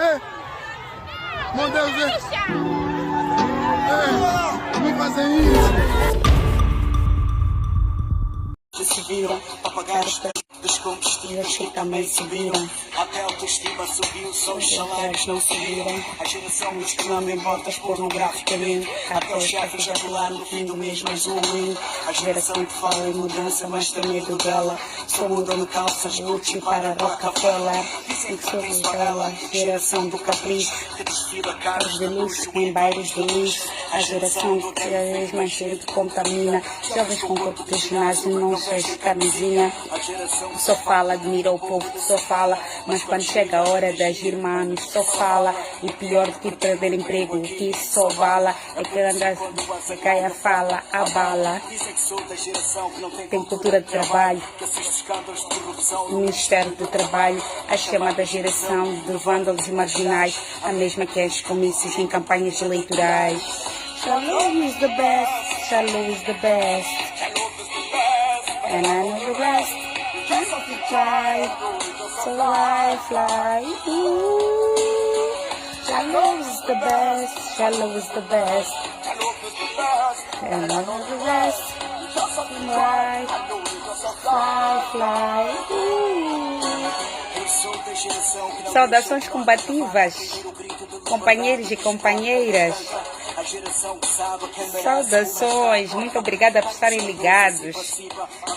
Meu Deus, não fazem isso. Se viram para pagar dos combustíveis que também subiram. Até a autoestima subiu, só os salários não subiram. A geração dos que não importas pornograficamente. Até os chefes já falaram no fim do mês mais um ruim. A geração que fala em mudança, mas tem medo dela. Só mudando calças, Gucci para Rockefeller. Dizem que sou rebela, geração do capricho. Que desfila carros de luxo em bairros de luxo. A geração que cada vez mais gente contamina. Jovens com corpo de ginásio, não fez camisinha. Só fala, admira o povo que só fala. Mas quando chega a hora de agir, mano, só fala. E pior do que perder emprego, o que isso só vala. É que anda, cai a fala, a bala. Tem cultura de trabalho. O Ministério do Trabalho, a chamada geração de vândalos marginais. A mesma que as comícios em campanhas eleitorais. Shalom is the best, Shalom is the best. And I know the rest. Just to try, so I fly. Ooh. Shalom is the best, Shalom is the best. And I know the rest. Just to try, fly, fly. Saudações combativas, companheiros e companheiras. Saudações, muito obrigada por estarem ligados.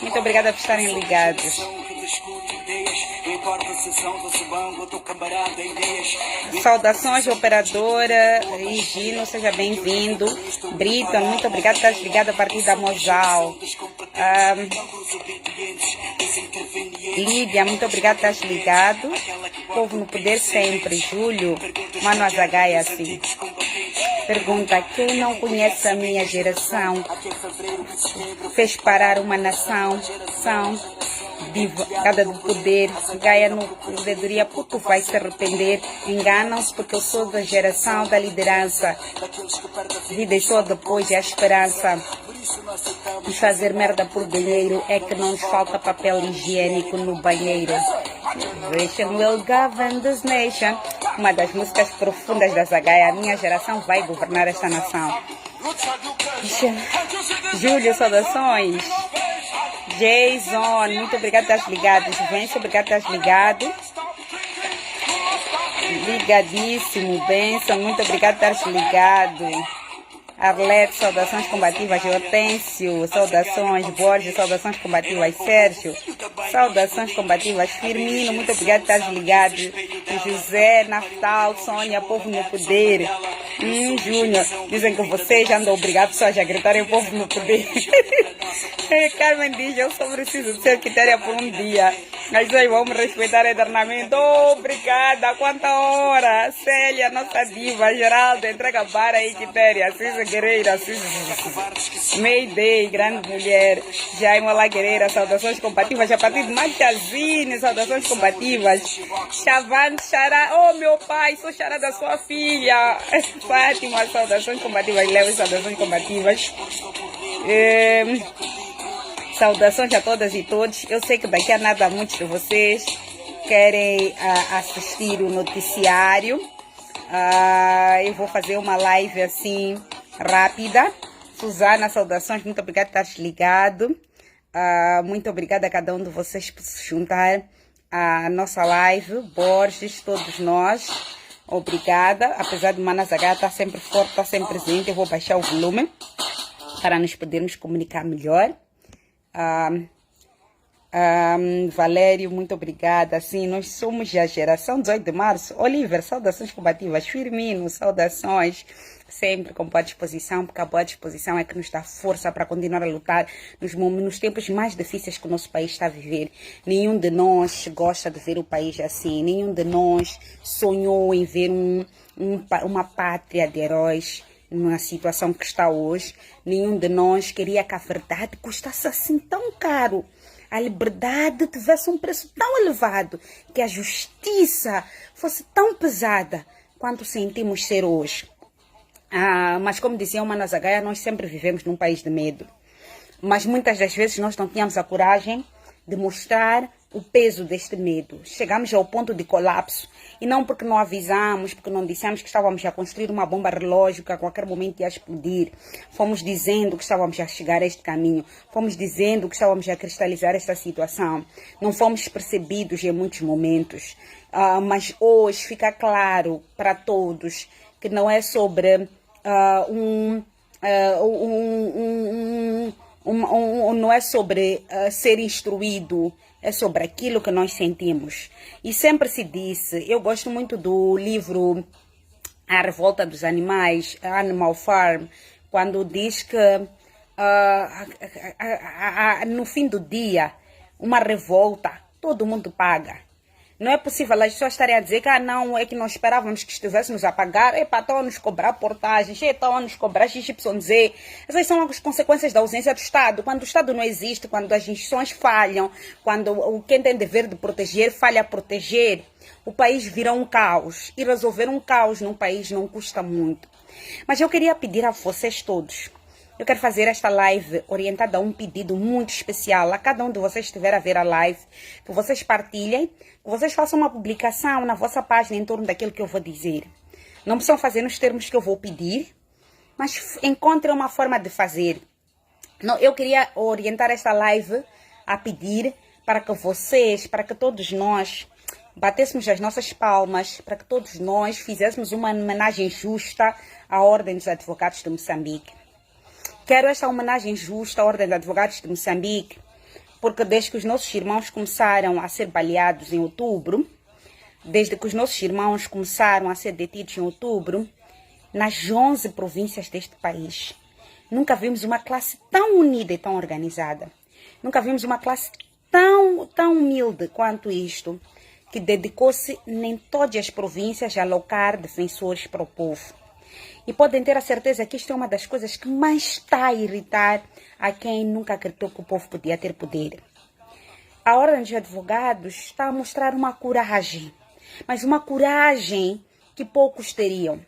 Muito obrigada por estarem ligados. Saudações, operadora Regino, seja bem-vindo. Briton, muito obrigada por estar ligado a partir da Mosal. Lídia, muito obrigada por estar ligado. Povo no poder sempre. Júlio, Mano Azagaia, assim. Pergunta, quem não conhece a minha geração fez parar uma nação, são divagada do poder, Gaia no corredoria, puto vai se arrepender, enganam-se porque eu sou da geração da liderança, vida só depois é a esperança. E fazer merda por dinheiro é que não nos falta papel higiênico no banheiro. Generation will govern this nation. Uma das músicas profundas da Zagaia. A minha geração vai governar esta nação. Júlio, saudações. Jason, muito obrigado por estar ligado. Juvencio, obrigado por estar ligado. Ligadíssimo. Benção, muito obrigado por estar ligado. Arlete, saudações combativas. Hortêncio, saudações. Borges, saudações combativas. Sérgio, saudações combativas. Firmino, muito obrigado por estar ligado. José, Natal, Sônia, povo no poder. Júnior, dizem que vocês andam obrigados pessoas a gritarem o povo no poder. Carmen diz, eu só preciso de ser quitéria por um dia. Mas aí vamos respeitar eternamente. Obrigada, quanta hora. Célia, nossa diva. Geraldo, entrega a barra aí, quitéria. Cisa Guerreira, Mayday, grande mulher. Jaime Olá Guerreira, saudações combativas. A partir de Matiazine, saudações combativas. Chavan, Xará, oh meu pai, sou Xará da sua filha. Fátima, saudações combativas. Leva saudações combativas. Saudações a todas e todos. Eu sei que daqui a nada muitos de vocês querem assistir o noticiário. Eu vou fazer uma live assim rápida. Suzana, saudações, muito obrigada por estar ligado. Muito obrigada a cada um de vocês por se juntar à nossa live. Borges, todos nós. Obrigada. Apesar de Manazagá estar sempre forte, estar sempre presente, eu vou baixar o volume para nos podermos comunicar melhor. Valério, muito obrigada. Sim, nós somos a geração 18 de março. Oliver, saudações combativas. Firmino, saudações. Sempre com boa disposição, porque a boa disposição é que nos dá força para continuar a lutar nos tempos mais difíceis que o nosso país está a viver. Nenhum de nós gosta de ver o país assim. Nenhum de nós sonhou em ver uma pátria de heróis na situação que está hoje. Nenhum de nós queria que a verdade custasse assim tão caro. A liberdade tivesse um preço tão elevado, que a justiça fosse tão pesada quanto sentimos ser hoje. Mas como dizia o Mano Zagaia, nós sempre vivemos num país de medo. Mas muitas das vezes nós não tínhamos a coragem de mostrar o peso deste medo. Chegamos ao ponto de colapso. E não porque não avisamos, porque não dissemos que estávamos a construir uma bomba relógio que a qualquer momento ia explodir. Fomos dizendo que estávamos a chegar a este caminho. Fomos dizendo que estávamos a cristalizar esta situação. Não fomos percebidos em muitos momentos. Mas hoje fica claro para todos que não é sobre não é sobre ser instruído, é sobre aquilo que nós sentimos. E sempre se disse, eu gosto muito do livro A Revolta dos Animais, Animal Farm, quando diz que no fim do dia, uma revolta, todo mundo paga. Não é possível as pessoas estarem a dizer que não, é que nós esperávamos que estivéssemos a pagar, estão a nos cobrar portagens, estão a nos cobrar XYZ. Essas são as consequências da ausência do Estado. Quando o Estado não existe, quando as instituições falham, quando quem tem dever de proteger falha a proteger, o país vira um caos. E resolver um caos num país não custa muito. Mas eu queria pedir a vocês todos, eu quero fazer esta live orientada a um pedido muito especial. A cada um de vocês que estiver a ver a live, que vocês partilhem, que vocês façam uma publicação na vossa página em torno daquilo que eu vou dizer. Não precisam fazer nos termos que eu vou pedir, mas encontrem uma forma de fazer. Não, eu queria orientar esta live a pedir para que vocês, para que todos nós batêssemos as nossas palmas, para que todos nós fizéssemos uma homenagem justa à Ordem dos Advogados de Moçambique. Quero esta homenagem justa à Ordem de Advogados de Moçambique, porque desde que os nossos irmãos começaram a ser baleados em outubro, desde que os nossos irmãos começaram a ser detidos em outubro, nas 11 províncias deste país, nunca vimos uma classe tão unida e tão organizada. Nunca vimos uma classe tão humilde quanto isto, que dedicou-se em todas as províncias a alocar defensores para o povo. E podem ter a certeza que isto é uma das coisas que mais está a irritar a quem nunca acreditou que o povo podia ter poder. A Ordem dos Advogados está a mostrar uma coragem, mas uma coragem que poucos teriam.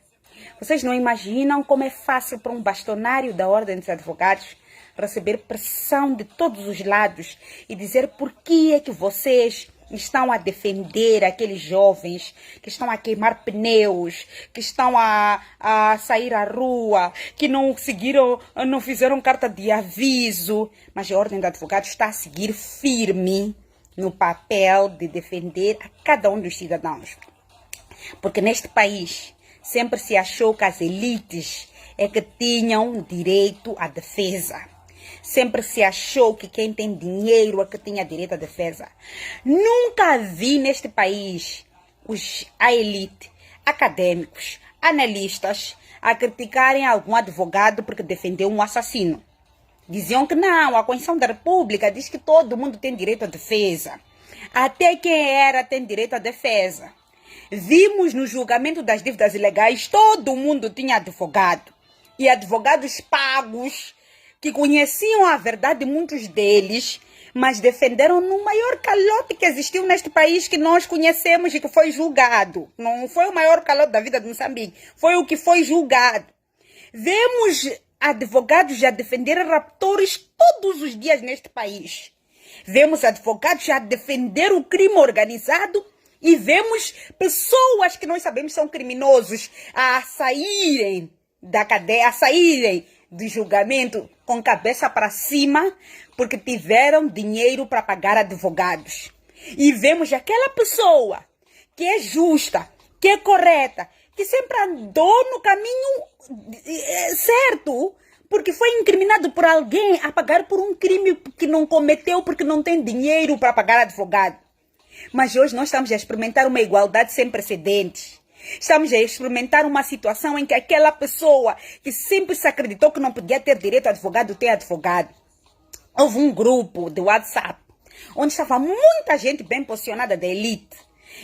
Vocês não imaginam como é fácil para um bastonário da Ordem dos Advogados receber pressão de todos os lados e dizer por que é que vocês estão a defender aqueles jovens que estão a queimar pneus, que estão a sair à rua, que não fizeram carta de aviso. Mas a Ordem de Advogados está a seguir firme no papel de defender a cada um dos cidadãos. Porque neste país sempre se achou que as elites é que tinham direito à defesa. Sempre se achou que quem tem dinheiro é que tinha direito à defesa. Nunca vi neste país a elite, acadêmicos, analistas, a criticarem algum advogado porque defendeu um assassino. Diziam que não, a Constituição da República diz que todo mundo tem direito à defesa. Até quem era tem direito à defesa. Vimos no julgamento das dívidas ilegais, todo mundo tinha advogado. E advogados pagos, que conheciam a verdade, muitos deles, mas defenderam no maior calote que existiu neste país que nós conhecemos e que foi julgado. Não foi o maior calote da vida de Moçambique, foi o que foi julgado. Vemos advogados a defender raptores todos os dias neste país. Vemos advogados a defender o crime organizado e vemos pessoas que nós sabemos são criminosos a saírem da cadeia, a saírem do julgamento com cabeça para cima, porque tiveram dinheiro para pagar advogados. E vemos aquela pessoa que é justa, que é correta, que sempre andou no caminho certo, porque foi incriminado por alguém a pagar por um crime que não cometeu porque não tem dinheiro para pagar advogado. Mas hoje nós estamos a experimentar uma igualdade sem precedentes. Estamos a experimentar uma situação em que aquela pessoa que sempre se acreditou que não podia ter direito a advogado, tem advogado. Houve um grupo de WhatsApp, onde estava muita gente bem posicionada da elite,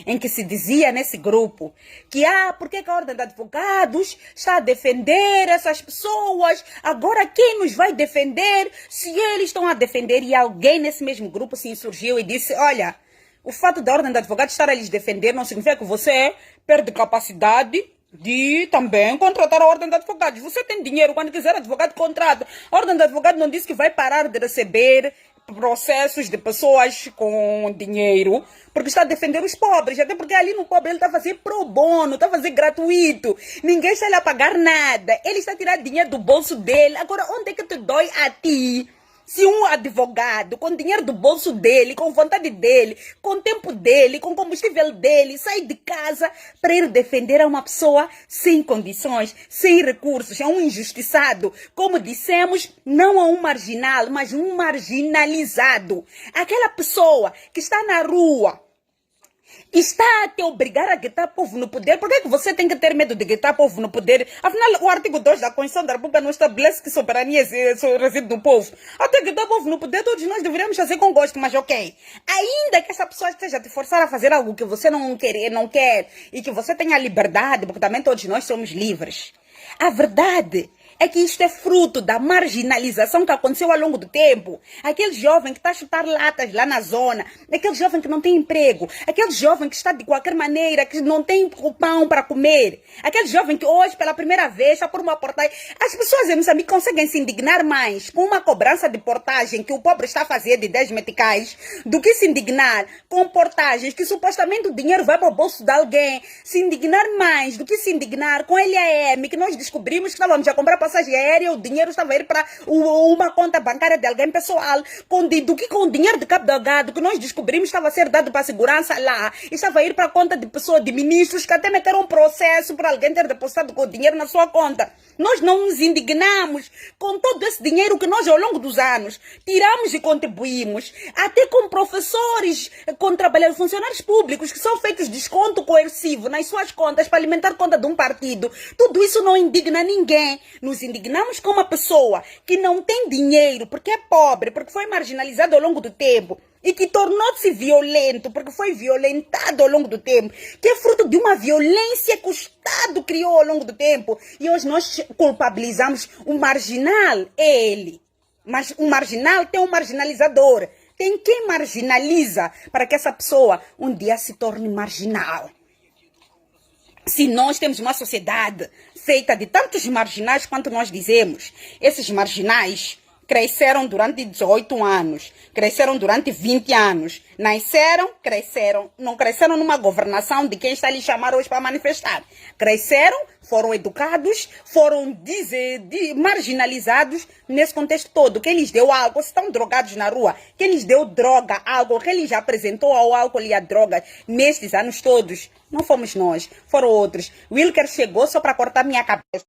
em que se dizia nesse grupo que, por que a Ordem de Advogados está a defender essas pessoas? Agora quem nos vai defender se eles estão a defender? E alguém nesse mesmo grupo se insurgiu e disse, olha, o fato da Ordem de Advogados estar a lhes defender não significa que você perde capacidade de também contratar a Ordem de Advogados. Você tem dinheiro, quando quiser advogado, contrata. A Ordem de Advogados não disse que vai parar de receber processos de pessoas com dinheiro, porque está a defender os pobres, até porque ali no pobre ele está a fazer pro bono, está a fazer gratuito, ninguém está lhe a pagar nada, ele está a tirar dinheiro do bolso dele. Agora, onde é que te dói a ti? Se um advogado, com dinheiro do bolso dele, com vontade dele, com tempo dele, com combustível dele, sai de casa para ir defender a uma pessoa sem condições, sem recursos, é um injustiçado, como dissemos, não a um marginal, mas um marginalizado. Aquela pessoa que está na rua, está a te obrigar a guetar povo no poder. Por que você tem que ter medo de guetar povo no poder? Afinal, o artigo 2 da Constituição da República não estabelece que soberania reside no povo. Até guetar povo no poder, todos nós deveríamos fazer com gosto, mas ok. Ainda que essa pessoa esteja a te forçar a fazer algo que você não quer, e que você tenha liberdade, porque também todos nós somos livres. A verdade é que isto é fruto da marginalização que aconteceu ao longo do tempo. Aquele jovem que está a chutar latas lá na zona, aquele jovem que não tem emprego, aquele jovem que está de qualquer maneira, que não tem o pão para comer, aquele jovem que hoje, pela primeira vez, está por uma portagem. As pessoas em Moçambique conseguem se indignar mais com uma cobrança de portagem que o pobre está a fazer de 10 meticais do que se indignar com portagens que supostamente o dinheiro vai para o bolso de alguém. Se indignar mais do que se indignar com LAM, que nós descobrimos que estávamos a comprar passagem aérea, o dinheiro estava a ir para uma conta bancária de alguém pessoal, do que com o dinheiro de Cabo Delgado, que nós descobrimos estava a ser dado para a segurança lá, estava a ir para a conta de pessoas, de ministros, que até meteram um processo para alguém ter depositado o dinheiro na sua conta. Nós não nos indignamos com todo esse dinheiro que nós, ao longo dos anos, tiramos e contribuímos, até com professores, com trabalhadores, funcionários públicos, que são feitos desconto coercivo nas suas contas para alimentar a conta de um partido. Tudo isso não indigna ninguém. Nos indignamos com uma pessoa que não tem dinheiro, porque é pobre, porque foi marginalizado ao longo do tempo, e que tornou-se violento, porque foi violentado ao longo do tempo, que é fruto de uma violência que o Estado criou ao longo do tempo. E hoje nós culpabilizamos o marginal, é ele. Mas o marginal tem um marginalizador. Tem quem marginaliza para que essa pessoa um dia se torne marginal. Se nós temos uma sociedade feita de tantos marginais quanto nós dizemos, esses marginais cresceram durante 18 anos, cresceram durante 20 anos, nasceram, cresceram, não cresceram numa governação de quem está a lhe chamar hoje para manifestar. Cresceram, foram educados, foram marginalizados nesse contexto todo. Quem lhes deu álcool, se estão drogados na rua, quem lhes deu droga, álcool, quem lhes apresentou ao álcool e à droga nestes anos todos, não fomos nós, foram outros. Wilker chegou só para cortar minha cabeça.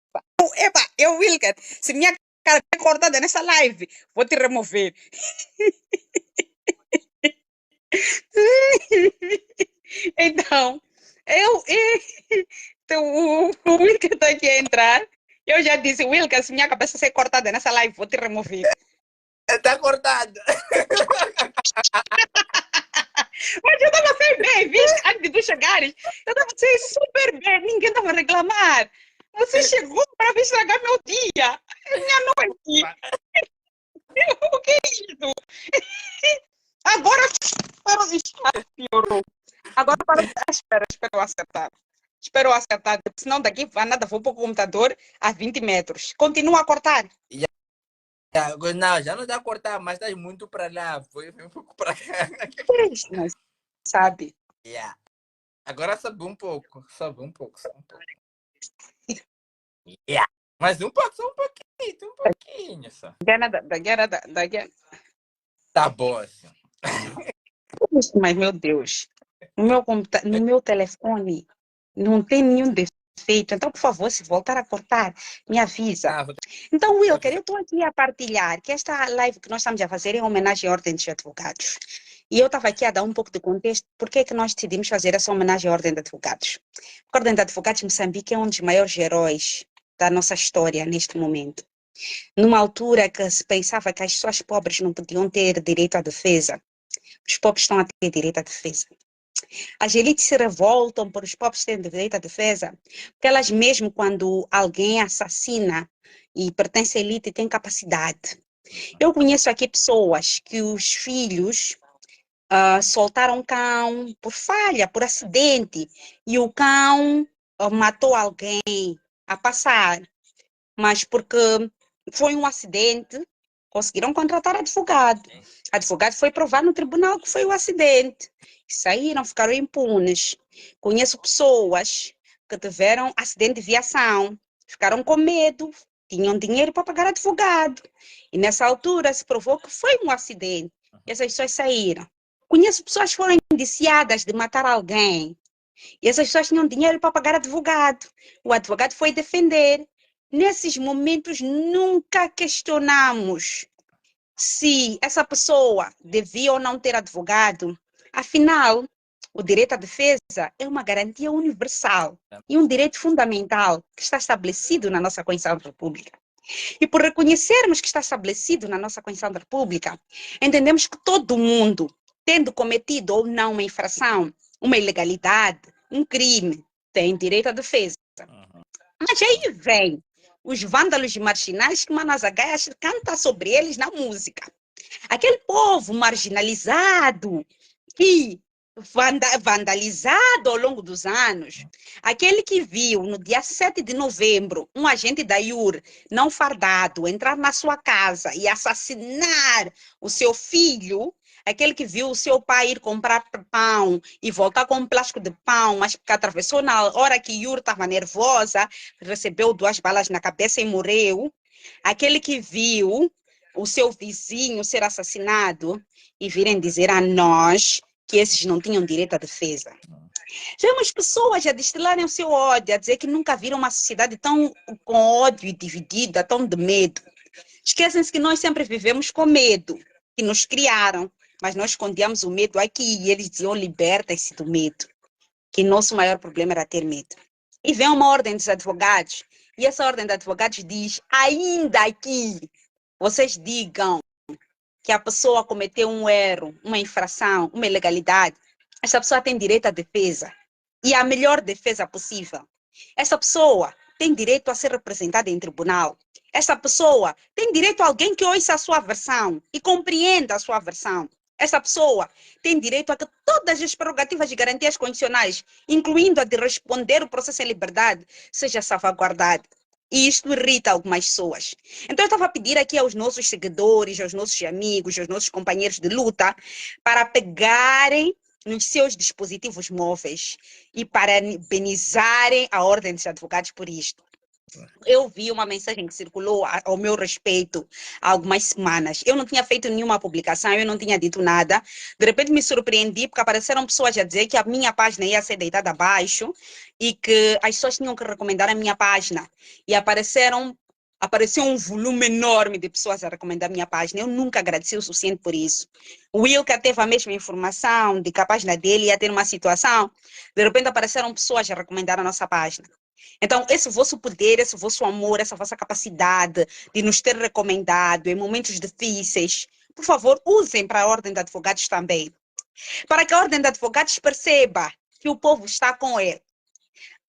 Wilker, se minha cara é cortada nessa live, vou te remover. Então, o Wilker está aqui a entrar. Eu já disse, Wilker, se minha cabeça ser cortada nessa live, vou te remover. Está cortado. Mas eu estava sempre bem, viste? Antes de tu chegares, eu estava super bem, ninguém estava a reclamar. Você chegou para vir estragar meu dia, minha noite. O que é isso? Agora, piorou. Agora, espera eu acertar. Espero eu acertar, senão daqui a nada vou para o computador a 20 metros. Continua a cortar. Não, já não dá a cortar, mas estás muito para lá. Foi um pouco para cá. Sabe? Yeah. Agora sobe um pouco. Yeah. Mas só um pouquinho só. Tá bom assim. Mas, meu Deus, no meu telefone não tem nenhum defeito. Então, por favor, se voltar a cortar, me avisa. Então, Wilker, eu estou aqui a partilhar que esta live que nós estamos a fazer é em homenagem à Ordem dos Advogados. E eu estava aqui a dar um pouco de contexto por que é que nós decidimos fazer essa homenagem à Ordem de Advogados. A Ordem de Advogados de Moçambique é um dos maiores heróis da nossa história neste momento. Numa altura que se pensava que as pessoas pobres não podiam ter direito à defesa, os pobres estão a ter direito à defesa. As elites se revoltam por os pobres terem direito à defesa, porque elas mesmo quando alguém assassina e pertence à elite têm capacidade. Eu conheço aqui pessoas que os filhos soltaram um cão por falha, por acidente, e o cão matou alguém a passar, mas porque foi um acidente, conseguiram contratar advogado. O advogado foi provar no tribunal que foi o acidente. Saíram, ficaram impunes. Conheço pessoas que tiveram acidente de viação, ficaram com medo, tinham dinheiro para pagar advogado. E nessa altura se provou que foi um acidente. E essas pessoas saíram. Conheço pessoas que foram indiciadas de matar alguém. E essas pessoas tinham dinheiro para pagar advogado. O advogado foi defender. Nesses momentos, nunca questionamos se essa pessoa devia ou não ter advogado. Afinal, o direito à defesa é uma garantia universal e um direito fundamental que está estabelecido na nossa Constituição da República. E por reconhecermos que está estabelecido na nossa Constituição da República, entendemos que todo mundo, tendo cometido ou não uma infração, uma ilegalidade, um crime, tem direito à defesa. Mas aí vem os vândalos marginais que Manuel Zagayas canta sobre eles na música. Aquele povo marginalizado que vandalizado ao longo dos anos, aquele que viu no dia 7 de novembro um agente da IUR não fardado entrar na sua casa e assassinar o seu filho, aquele que viu o seu pai ir comprar pão e voltar com um plástico de pão, mas que atravessou na hora que IUR estava nervosa, recebeu 2 balas na cabeça e morreu, aquele que viu o seu vizinho ser assassinado e virem dizer a nós que esses não tinham direito à defesa. Vemos pessoas a destilarem o seu ódio, a dizer que nunca viram uma sociedade tão com ódio e dividida, tão de medo. Esquecem-se que nós sempre vivemos com medo, que nos criaram, mas nós escondíamos o medo aqui e eles diziam libertem-se do medo, que nosso maior problema era ter medo. E vem uma ordem dos advogados, e essa ordem de advogados diz, ainda que vocês digam que a pessoa cometeu um erro, uma infração, uma ilegalidade, essa pessoa tem direito à defesa. E a melhor defesa possível. Essa pessoa tem direito a ser representada em tribunal. Essa pessoa tem direito a alguém que ouça a sua versão e compreenda a sua versão. Essa pessoa tem direito a que todas as prerrogativas e garantias constitucionais, incluindo a de responder o processo em liberdade, seja salvaguardada. E isto irrita algumas pessoas. Então eu estava a pedir aqui aos nossos seguidores, aos nossos amigos, aos nossos companheiros de luta, para pegarem nos seus dispositivos móveis e parabenizarem a Ordem dos Advogados por isto. Eu vi uma mensagem que circulou ao meu respeito há algumas semanas. Eu não tinha feito nenhuma publicação, eu não tinha dito nada. De repente me surpreendi porque apareceram pessoas a dizer que a minha página ia ser deitada abaixo e que as pessoas tinham que recomendar a minha página. E apareceu um volume enorme de pessoas a recomendar a minha página. Eu nunca agradeci o suficiente por isso. O Wilka teve a mesma informação de que a página dele ia ter uma situação. De repente apareceram pessoas a recomendar a nossa página. Então, esse vosso poder, esse vosso amor, essa vossa capacidade de nos ter recomendado em momentos difíceis, por favor, usem para a Ordem de Advogados também. Para que a Ordem de Advogados perceba que o povo está com ele.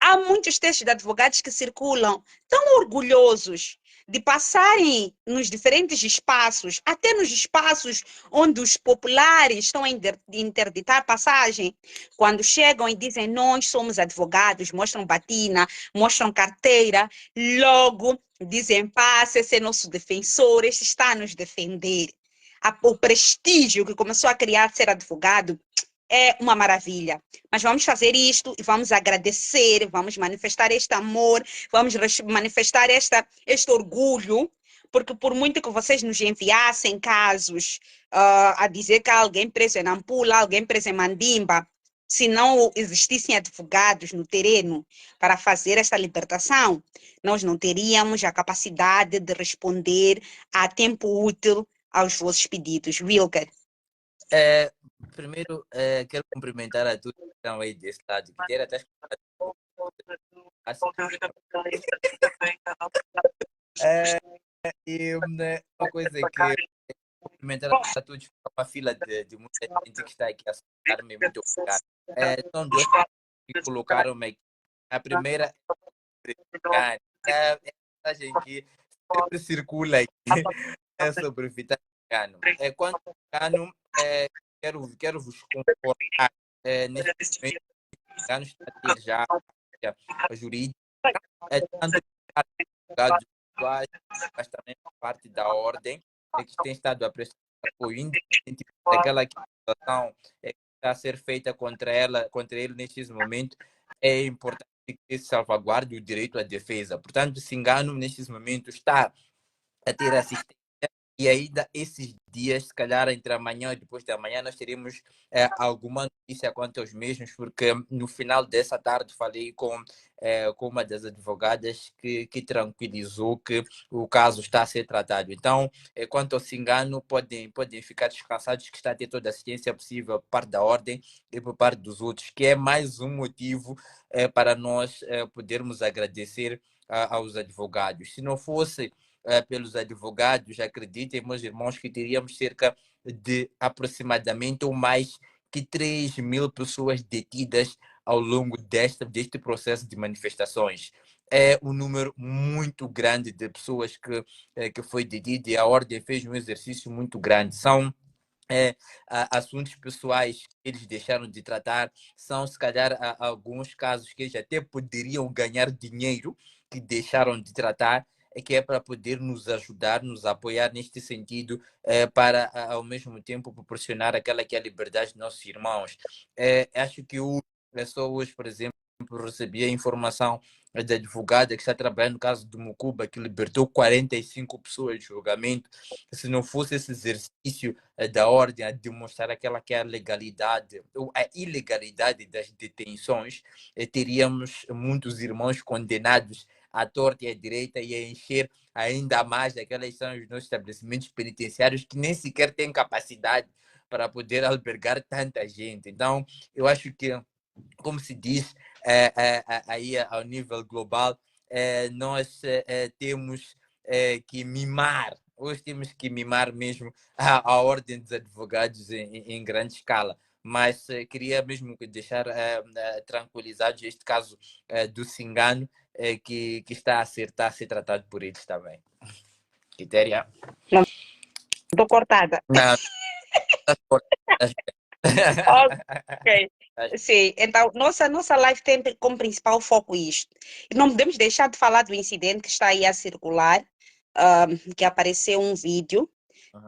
Há muitos textos de advogados que circulam tão orgulhosos de passarem nos diferentes espaços, até nos espaços onde os populares estão a interditar passagem, quando chegam e dizem nós somos advogados, mostram batina, mostram carteira, logo dizem passe, esse é nosso defensor, este está a nos defender. O prestígio que começou a criar ser advogado é uma maravilha, mas vamos fazer isto e vamos agradecer, vamos manifestar este amor, vamos manifestar este orgulho, porque por muito que vocês nos enviassem casos a dizer que há alguém preso em Nampula, alguém preso em Mandimba, se não existissem advogados no terreno para fazer esta libertação, nós não teríamos a capacidade de responder a tempo útil aos vossos pedidos. Wilker. Primeiro, quero cumprimentar a todos que estão aí desse lado. Quero até e uma coisa que cumprimentar a todos, uma fila de muita gente que está aqui a escutar-me, muito obrigado. São 2 que colocaram-me aqui. A primeira é a mensagem que sempre circula aqui, é sobre Vital Cano. Quanto ao Cano, quero vos confortar nesse momento que Cano está a ter já a jurídica, tanto advogados atuais, mas também parte da ordem. que tem estado a prestar apoio, independente daquela acusação que está a ser feita contra ele neste momento, é importante que se salvaguarde o direito à defesa. Portanto, se engano, nestes momentos está a ter assistência e ainda esses dias, se calhar entre amanhã e depois de amanhã, nós teremos alguma notícia quanto aos mesmos, porque no final dessa tarde falei com uma das advogadas que tranquilizou que o caso está a ser tratado. Então, quanto ao Cingano, podem ficar descansados que está a ter toda a assistência possível por parte da ordem e por parte dos outros, que é mais um motivo para nós podermos agradecer aos advogados. Se não fosse pelos advogados, acreditem, meus irmãos, que teríamos cerca de aproximadamente ou mais que 3.000 pessoas detidas ao longo deste processo de manifestações. É um número muito grande de pessoas que foi detida e a ordem fez um exercício muito grande. São assuntos pessoais que eles deixaram de tratar, são se calhar alguns casos que eles até poderiam ganhar dinheiro que deixaram de tratar, que é para poder nos ajudar, nos apoiar neste sentido, para ao mesmo tempo proporcionar aquela que é a liberdade de nossos irmãos. Acho que só hoje, por exemplo, recebi a informação da advogada que está trabalhando no caso do Mucuba, que libertou 45 pessoas de julgamento. Se não fosse esse exercício da ordem a demonstrar aquela que é a legalidade ou a ilegalidade das detenções, teríamos muitos irmãos condenados à torta e à direita e a encher ainda mais aquelas são os nossos estabelecimentos penitenciários que nem sequer têm capacidade para poder albergar tanta gente. Então, eu acho que, como se diz aí ao nível global, nós temos que mimar, hoje temos que mimar mesmo a ordem dos advogados em grande escala. Mas queria mesmo deixar tranquilizados este caso do Cingano, que está a ser tratado por eles também. Quitéria? Não, estou cortada. Não, está Ok. Sim, então nossa live tem como principal foco isto. E não podemos deixar de falar do incidente que está aí a circular, que apareceu um vídeo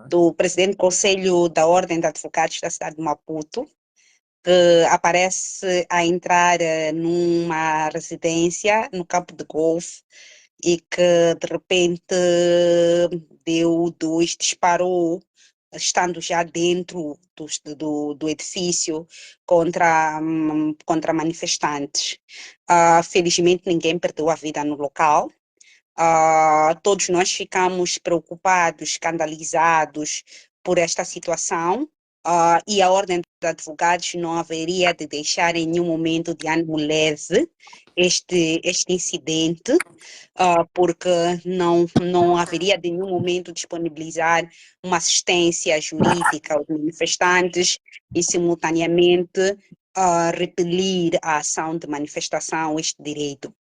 do presidente do Conselho da Ordem de Advogados da cidade de Maputo, que aparece a entrar numa residência no campo de golfe e que de repente disparou, estando já dentro do edifício contra manifestantes. Felizmente ninguém perdeu a vida no local. Todos nós ficamos preocupados, escandalizados por esta situação. E a Ordem de Advogados não haveria de deixar em nenhum momento de ânimo leve este incidente, porque não haveria de nenhum momento disponibilizar uma assistência jurídica aos manifestantes e, simultaneamente, repelir a ação de manifestação, este direito.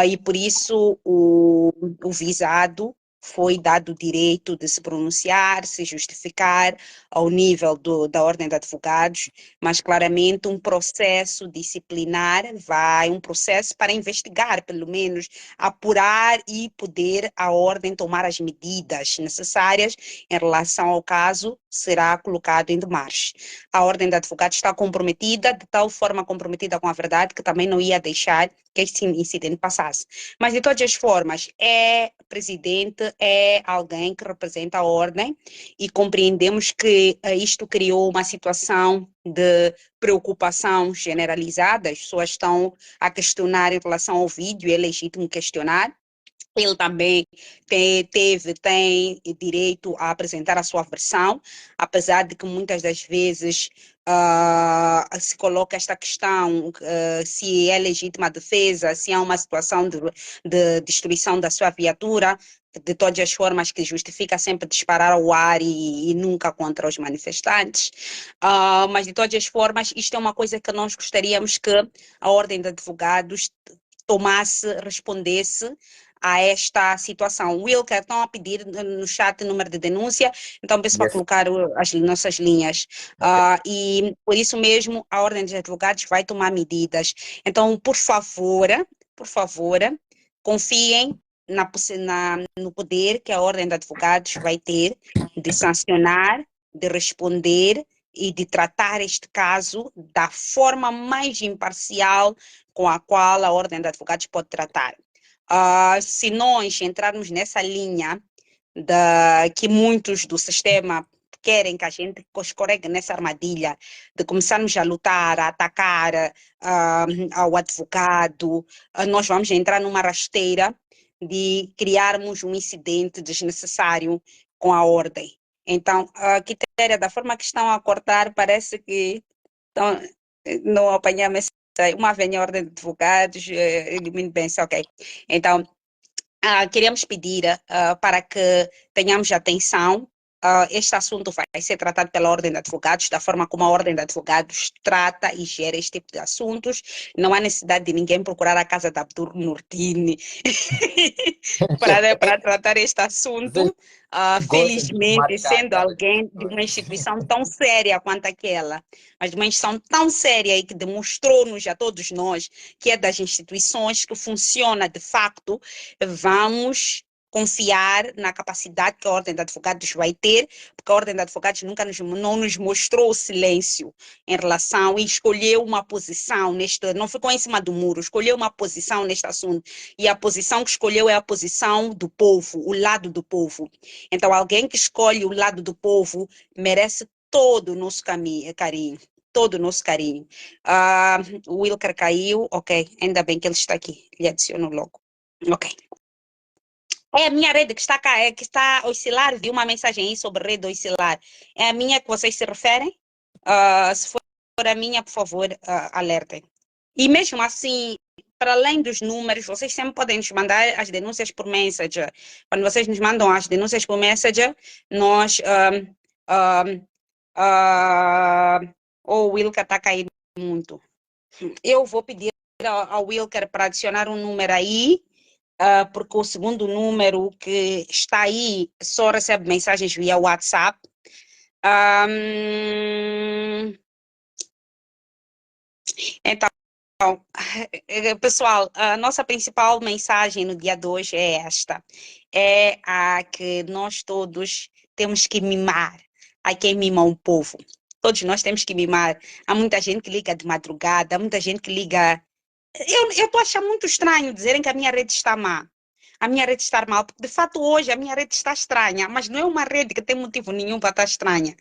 E por isso o visado foi dado o direito de se pronunciar, se justificar ao nível da Ordem de Advogados, mas claramente um processo disciplinar um processo para investigar, pelo menos apurar e poder a Ordem tomar as medidas necessárias em relação ao caso, será colocado em demarche. A Ordem de Advogados está comprometida, de tal forma comprometida com a verdade, que também não ia deixar que este incidente passasse. Mas, de todas as formas, presidente, é alguém que representa a ordem e compreendemos que isto criou uma situação de preocupação generalizada. As pessoas estão a questionar em relação ao vídeo, é legítimo questionar. Ele também tem direito a apresentar a sua versão, apesar de que muitas das vezes se coloca esta questão, se é legítima a defesa, se há uma situação de destruição da sua viatura, de todas as formas que justifica sempre disparar ao ar e nunca contra os manifestantes. Mas de todas as formas, isto é uma coisa que nós gostaríamos que a Ordem de Advogados respondesse a esta situação. Wilker, estão a pedir no chat o número de denúncia, então peço para colocar as nossas linhas. E por isso mesmo a Ordem de Advogados vai tomar medidas. Então, por favor, confiem no poder que a Ordem de Advogados vai ter de sancionar, de responder e de tratar este caso da forma mais imparcial com a qual a Ordem de Advogados pode tratar. Se nós entrarmos nessa linha que muitos do sistema querem que a gente escorregue nessa armadilha de começarmos a lutar, a atacar ao advogado, nós vamos entrar numa rasteira de criarmos um incidente desnecessário com a ordem. Então, Quitéria, da forma que estão a cortar, parece que não apanhamos uma vem ordem de advogados, elimine bem, ok. Então, queríamos pedir para que tenhamos atenção. Este assunto vai ser tratado pela Ordem de Advogados, da forma como a Ordem de Advogados trata e gera este tipo de assuntos. Não há necessidade de ninguém procurar a casa da Abdur Nurdini para tratar este assunto. Felizmente, sendo alguém de uma instituição tão séria quanto aquela, mas de uma instituição tão séria e que demonstrou-nos a todos nós que é das instituições que funciona de facto, vamos confiar na capacidade que a Ordem de Advogados vai ter, porque a Ordem de Advogados nunca não nos mostrou silêncio em relação e escolheu uma posição não ficou em cima do muro, escolheu uma posição neste assunto, e a posição que escolheu é a posição do povo, o lado do povo. Então, alguém que escolhe o lado do povo merece todo o nosso carinho. Todo o nosso carinho. O Wilker caiu, ok, ainda bem que ele está aqui, lhe adiciono logo. Ok. É a minha rede que está a oscilar, vi uma mensagem aí sobre rede oscilar. É a minha que vocês se referem? Se for a minha, por favor, alertem. E mesmo assim, para além dos números, vocês sempre podem nos mandar as denúncias por Messenger. Quando vocês nos mandam as denúncias por Messenger, nós... o Wilker está caindo muito. Eu vou pedir ao Wilker para adicionar um número aí, porque o segundo número que está aí só recebe mensagens via WhatsApp. Então, pessoal, a nossa principal mensagem no dia de hoje é esta. É a que nós todos temos que mimar a quem mima o povo. Todos nós temos que mimar. Há muita gente que liga de madrugada, há muita gente que liga... Eu estou achando muito estranho dizerem que a minha rede está má. A minha rede está mal, porque de fato hoje a minha rede está estranha, mas não é uma rede que tem motivo nenhum para estar estranha.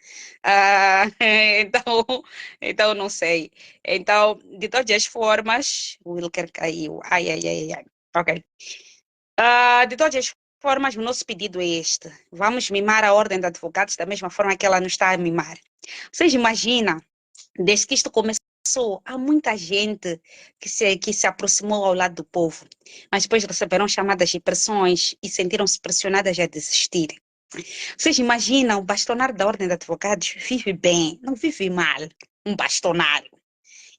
Então não sei. Então, de todas as formas, o Wilker caiu. Ai. Ok. De todas as formas, o nosso pedido é este. Vamos mimar a Ordem de Advogados da mesma forma que ela nos está a mimar. Vocês imaginam, desde que isto começou, há muita gente que se aproximou ao lado do povo, mas depois receberam chamadas e pressões e sentiram-se pressionadas a desistir. Vocês imaginam, o bastonário da Ordem de Advogados vive bem, não vive mal, um bastonário.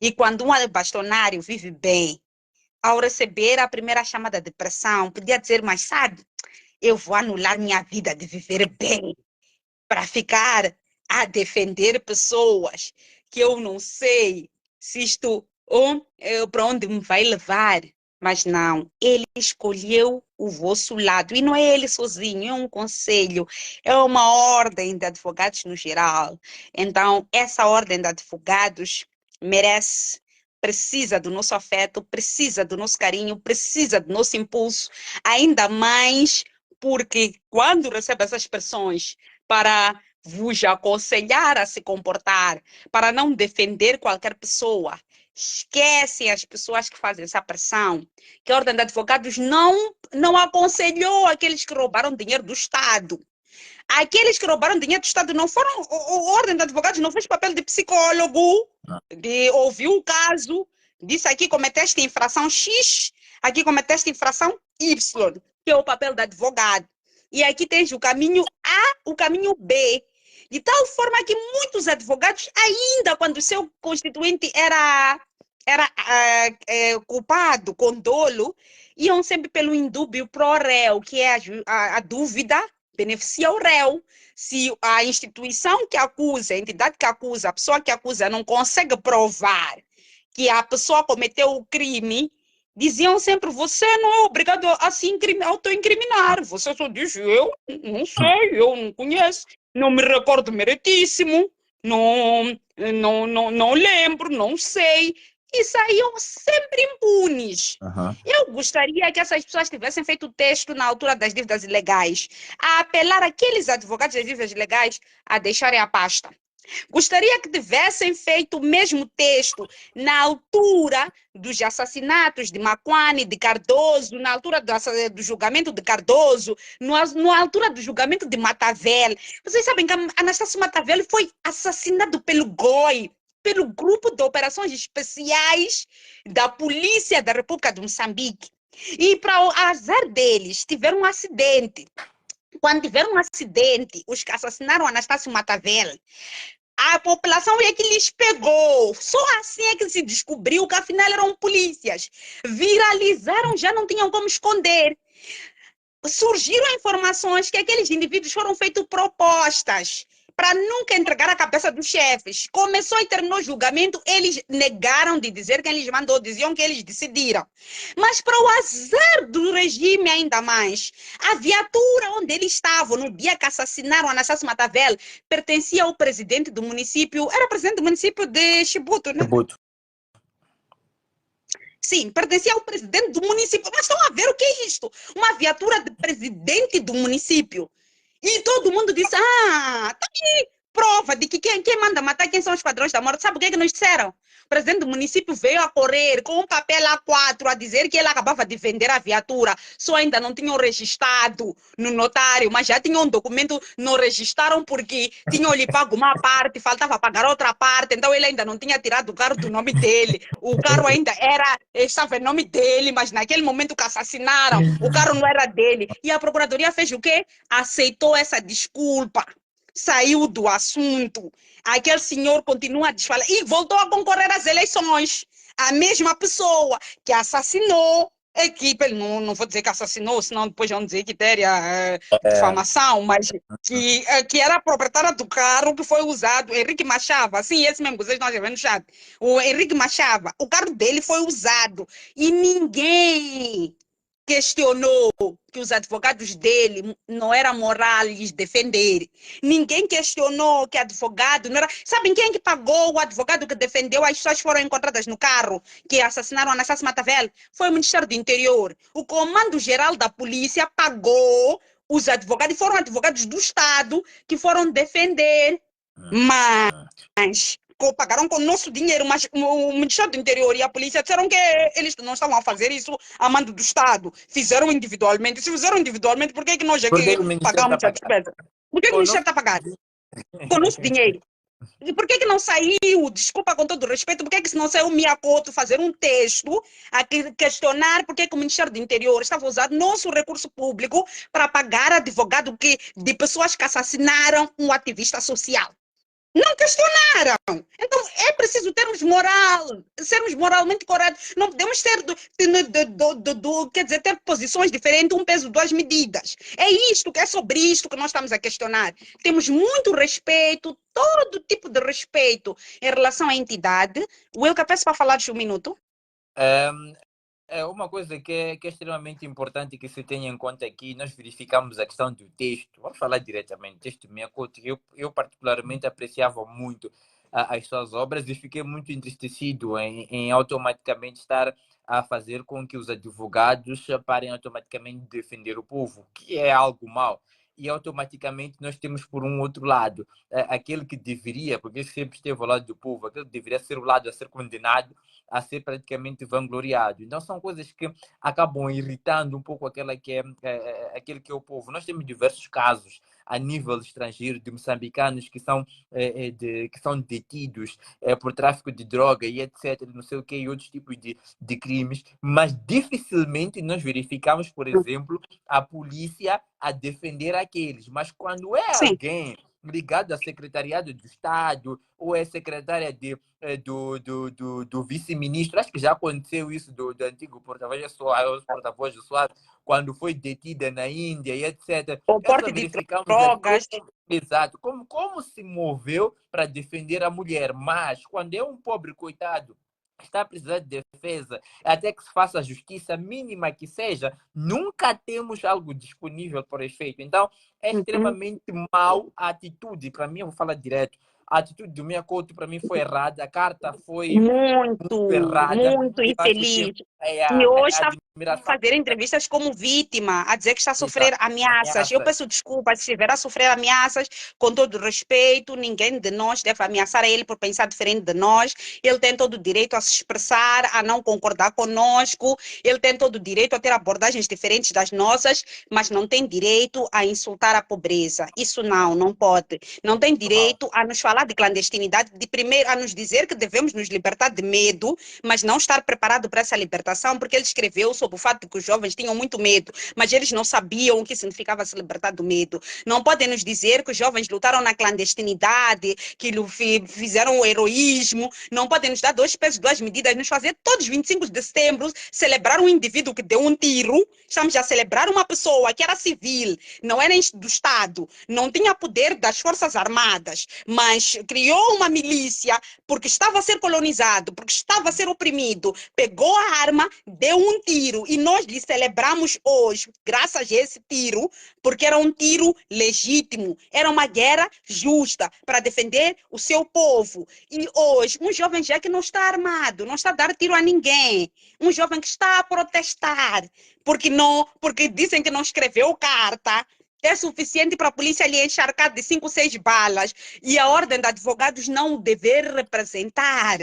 E quando um bastonário vive bem, ao receber a primeira chamada de pressão, podia dizer, mas sabe, eu vou anular minha vida de viver bem para ficar a defender pessoas que eu não sei se isto para onde me vai levar. Mas não, ele escolheu o vosso lado. E não é ele sozinho, é um conselho, é uma ordem de advogados no geral. Então, essa ordem de advogados precisa do nosso afeto, precisa do nosso carinho, precisa do nosso impulso, ainda mais porque quando recebe essas pressões para vos aconselhar a se comportar, para não defender qualquer pessoa, esquecem as pessoas que fazem essa pressão, que a Ordem de Advogados não aconselhou aqueles que roubaram dinheiro do Estado. Aqueles que roubaram dinheiro do Estado não foram, a Ordem de Advogados não fez papel de psicólogo, de ouvir o caso, disse aqui cometeste infração X, aqui cometeste infração Y, que é o papel do advogado. E aqui tens o caminho A, o caminho B. De tal forma que muitos advogados, ainda quando o seu constituinte era culpado, com dolo, iam sempre pelo indúbio pro réu, que é a dúvida beneficia o réu. Se a instituição que acusa, a entidade que acusa, a pessoa que acusa não consegue provar que a pessoa cometeu o crime, diziam sempre, você não é obrigado a se autoincriminar. Você só diz, eu não sei, eu não conheço, não me recordo meritíssimo, não lembro, não sei. E saíam sempre impunes. Eu gostaria que essas pessoas tivessem feito o texto na altura das dívidas ilegais, a apelar aqueles advogados das dívidas ilegais a deixarem a pasta. Gostaria que tivessem feito o mesmo texto na altura dos assassinatos de Macuane, de Cardoso, na altura do julgamento de Cardoso, na altura do julgamento de Matavel. Vocês sabem que Anastácio Matavel foi assassinado pelo GOI, pelo Grupo de Operações Especiais da Polícia da República de Moçambique. E para o azar deles, tiveram um acidente. Quando tiveram um acidente, os que assassinaram Anastácio Matavel, a população é que lhes pegou. Só assim é que se descobriu que afinal eram polícias. Viralizaram, já não tinham como esconder. Surgiram informações que aqueles indivíduos foram feitos propostas para nunca entregar a cabeça dos chefes. Começou e terminou o julgamento, eles negaram de dizer quem lhes mandou, diziam que eles decidiram. Mas para o azar do regime ainda mais, a viatura onde eles estavam no dia que assassinaram Anastácio Matavel pertencia ao presidente do município, era presidente do município de Chibuto, né? Chibuto. Sim, pertencia ao presidente do município. Mas estão a ver o que é isto? Uma viatura de presidente do município. E todo mundo disse, tá aqui, prova de que quem manda matar, quem são os padrões da morte. Sabe o que é que nos disseram? O presidente do município veio a correr com um papel A4 a dizer que ele acabava de vender a viatura. Só ainda não tinham registrado no notário, mas já tinham um documento, não registraram porque tinham lhe pago uma parte, faltava pagar outra parte, então ele ainda não tinha tirado o carro do nome dele. O carro ainda estava em nome dele, mas naquele momento que assassinaram, o carro não era dele. E a procuradoria fez o quê? Aceitou essa desculpa. Saiu do assunto, aquele senhor continua a desfalar e voltou a concorrer às eleições. A mesma pessoa que assassinou a equipe, não vou dizer que assassinou, senão depois vão dizer que teria difamação, mas que era a proprietária do carro que foi usado, Henrique Machava, sim, esse mesmo que vocês estão vendo no chat, o Henrique Machava, o carro dele foi usado e ninguém questionou que os advogados dele não era moral lhes defender. Ninguém questionou que advogado não era... Sabem quem que pagou o advogado que defendeu as pessoas que foram encontradas no carro que assassinaram Anastácio Matavel? Foi o Ministério do Interior. O Comando-Geral da Polícia pagou os advogados, foram advogados do Estado que foram defender. Mas pagaram com o nosso dinheiro, mas o Ministério do Interior e a polícia disseram que eles não estavam a fazer isso a mando do Estado. Fizeram individualmente. Se fizeram individualmente, por que nós aqui pagamos a despesa? Por que o Ministério está pagando? Com o nosso dinheiro. E por que não saiu, desculpa com todo respeito, por que não saiu o Miyakoto fazer um texto a questionar por que o Ministério do Interior estava usando nosso recurso público para pagar advogado de pessoas que assassinaram um ativista social? Não questionaram. Então, é preciso termos moral, sermos moralmente corretos. Não podemos quer dizer, ter posições diferentes, um peso, duas medidas. É isto, é sobre isto que nós estamos a questionar. Temos muito respeito, todo tipo de respeito em relação à entidade. Wilka, peço para falar de um minuto. É uma coisa que é extremamente importante que se tenha em conta aqui. Nós verificamos a questão do texto. Vamos falar diretamente. Texto Miyakoto, eu particularmente apreciava muito as suas obras e fiquei muito entristecido em automaticamente estar a fazer com que os advogados parem automaticamente de defender o povo, que é algo mau. E automaticamente nós temos por um outro lado, aquele que deveria, porque sempre esteve ao lado do povo, aquele que deveria ser o lado a ser condenado, a ser praticamente vangloriado. Então são coisas que acabam irritando um pouco aquele que é o povo. Nós temos diversos casos a nível estrangeiro de moçambicanos que são detidos por tráfico de droga e etc, não sei o que, e outros tipos de crimes, mas dificilmente nós verificamos, por exemplo, a polícia a defender aqueles. Mas quando é alguém ligado ao secretariado do Estado ou é secretária do vice-ministro, acho que já aconteceu isso do antigo porta-voz do Soares, quando foi detida na Índia e etc. O porte de drogas. Exato. Como se moveu para defender a mulher, mas quando é um pobre coitado está a precisar de defesa, até que se faça a justiça mínima que seja, nunca temos algo disponível por efeito. Então, é Uhum. extremamente mau a atitude. Para mim, eu vou falar direto, a atitude do Mia Couto, para mim, foi errada. A carta foi muito errada. Muito E eu acho que infeliz. é E hoje a está a admiração fazer entrevistas como vítima, a dizer que está a das sofrer ameaças. Eu ameaças. peço desculpa se estiver a sofrer ameaças, com todo respeito, ninguém de nós deve ameaçar ele por pensar diferente de nós. Ele tem todo o direito a se expressar, a não concordar conosco, ele tem todo o direito a ter abordagens diferentes das nossas, mas não tem direito a insultar a pobreza. Isso não pode. Não tem direito a nos falar de clandestinidade, de primeiro a nos dizer que devemos nos libertar de medo, mas não estar preparado para essa libertação, porque ele escreveu sobre o fato de que os jovens tinham muito medo, mas eles não sabiam o que significava se libertar do medo. Não podem nos dizer que os jovens lutaram na clandestinidade, que fizeram o heroísmo, não podem nos dar 2 pesos, 2 medidas, nos fazer todos 25 de setembro celebrar um indivíduo que deu um tiro. Estamos a celebrar uma pessoa que era civil, não era do Estado, não tinha poder das Forças Armadas, mas criou uma milícia porque estava a ser colonizado, porque estava a ser oprimido, pegou a arma, deu um tiro e nós lhe celebramos hoje, graças a esse tiro, porque era um tiro legítimo, era uma guerra justa para defender o seu povo. E hoje, um jovem já que não está armado, não está a dar tiro a ninguém, um jovem que está a protestar, porque dizem que não escreveu carta, é suficiente para a polícia lhe encharcar de 5, 6 balas e a ordem de advogados não o dever representar.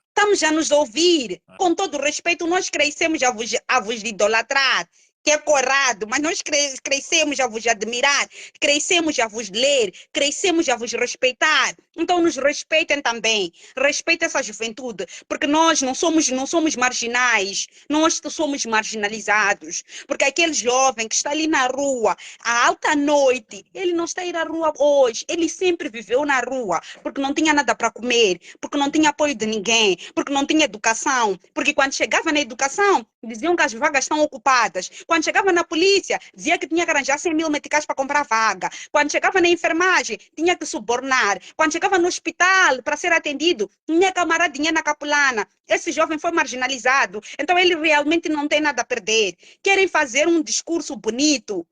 Estamos a nos ouvir. Com todo respeito, nós crescemos a vos idolatrar, que é corado, mas nós crescemos a vos admirar, crescemos a vos ler, crescemos a vos respeitar. Então nos respeitem também, respeitem essa juventude, porque nós não somos marginais, nós somos marginalizados, porque aquele jovem que está ali na rua, à alta noite, ele não está a ir à rua hoje, ele sempre viveu na rua, porque não tinha nada para comer, porque não tinha apoio de ninguém, porque não tinha educação, porque quando chegava na educação, diziam que as vagas estão ocupadas. Quando chegava na polícia, dizia que tinha que arranjar 100 mil meticais para comprar vaga. Quando chegava na enfermagem, tinha que subornar. Quando chegava no hospital para ser atendido, tinha que amarrar dinheiro na capulana. Esse jovem foi marginalizado. Então ele realmente não tem nada a perder. Querem fazer um discurso bonito?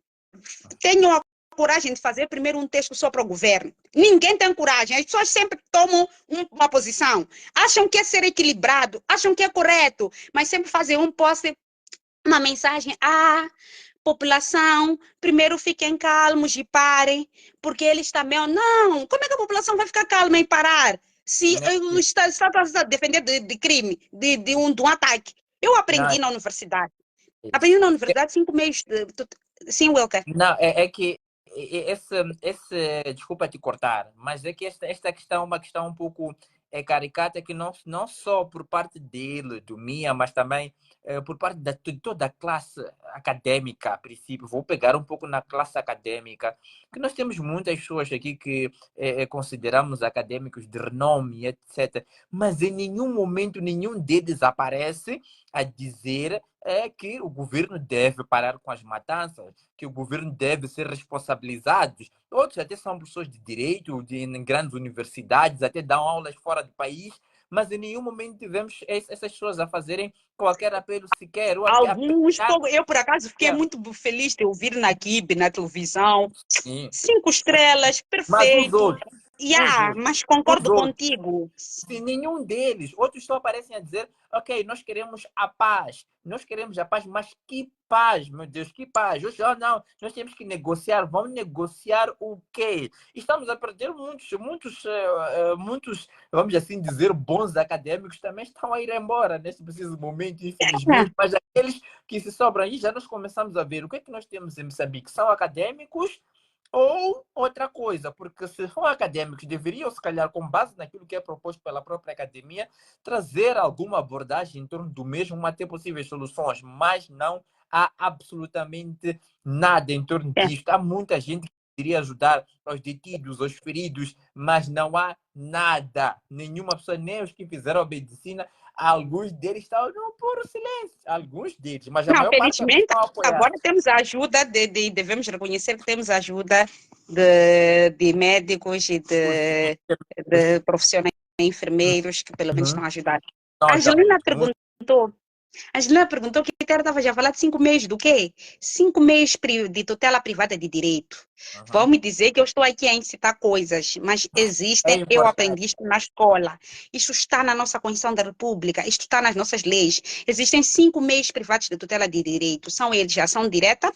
Tenham a coragem de fazer primeiro um texto só para o governo. Ninguém tem coragem. As pessoas sempre tomam uma posição. Acham que é ser equilibrado, acham que é correto, mas sempre fazem um post, uma mensagem. População, primeiro fiquem calmos e parem, porque eles também... Não, como é que a população vai ficar calma e parar? Se o Estado está a defender de crime, de um ataque. Eu aprendi na universidade. Aprendi na universidade 5 meses. Sim, Wilker. Não, é que desculpa te cortar, mas é que esta questão é uma questão um pouco caricata, que não só por parte dele, do Mia, mas também por parte de toda a classe acadêmica, a princípio. Vou pegar um pouco na classe acadêmica, que nós temos muitas pessoas aqui que consideramos acadêmicos de renome, etc. Mas em nenhum momento nenhum deles aparece a dizer que o governo deve parar com as matanças, que o governo deve ser responsabilizado. Outros até são pessoas de direito, em grandes universidades, até dão aulas fora do país, mas em nenhum momento tivemos essas pessoas a fazerem qualquer apelo sequer. Alguns, eu por acaso fiquei muito feliz de ouvir na Gib, na televisão. Sim. 5 estrelas, perfeito. Mas os outros, mas concordo contigo. Sim, nenhum deles. Outros só aparecem a dizer, ok, nós queremos a paz, mas que paz, meu Deus, que paz. Hoje, não, nós temos que negociar. Vamos negociar o quê? Estamos a perder muitos, vamos assim dizer, bons acadêmicos também estão a ir embora nesse preciso momento, infelizmente. Mas aqueles que se sobram aí, já nós começamos a ver o que é que nós temos em Moçambique. São acadêmicos ou outra coisa, porque se são acadêmicos, deveriam, se calhar, com base naquilo que é proposto pela própria academia, trazer alguma abordagem em torno do mesmo, até possíveis soluções, mas não há absolutamente nada em torno disto. Há muita gente que queria ajudar os detidos, os feridos, mas não há nada. Nenhuma pessoa, nem os que fizeram a medicina, alguns deles estão por silêncio, alguns deles, mas a maior felizmente, parte agora temos a ajuda devemos reconhecer que temos a ajuda de médicos e de profissionais enfermeiros que pelo menos estão a ajudar. Não, A Angelina muito. perguntou. A Angelina perguntou que a estava já a falar de 5 meses do quê? 5 meses de tutela privada de direito. Vão Uhum. me dizer que eu estou aqui a incitar coisas, mas É existem, eu importante. aprendi isto na escola. Isto está na nossa Constituição da República, isto está nas nossas leis. Existem 5 meios privados de tutela de direito. São eles a ação direta,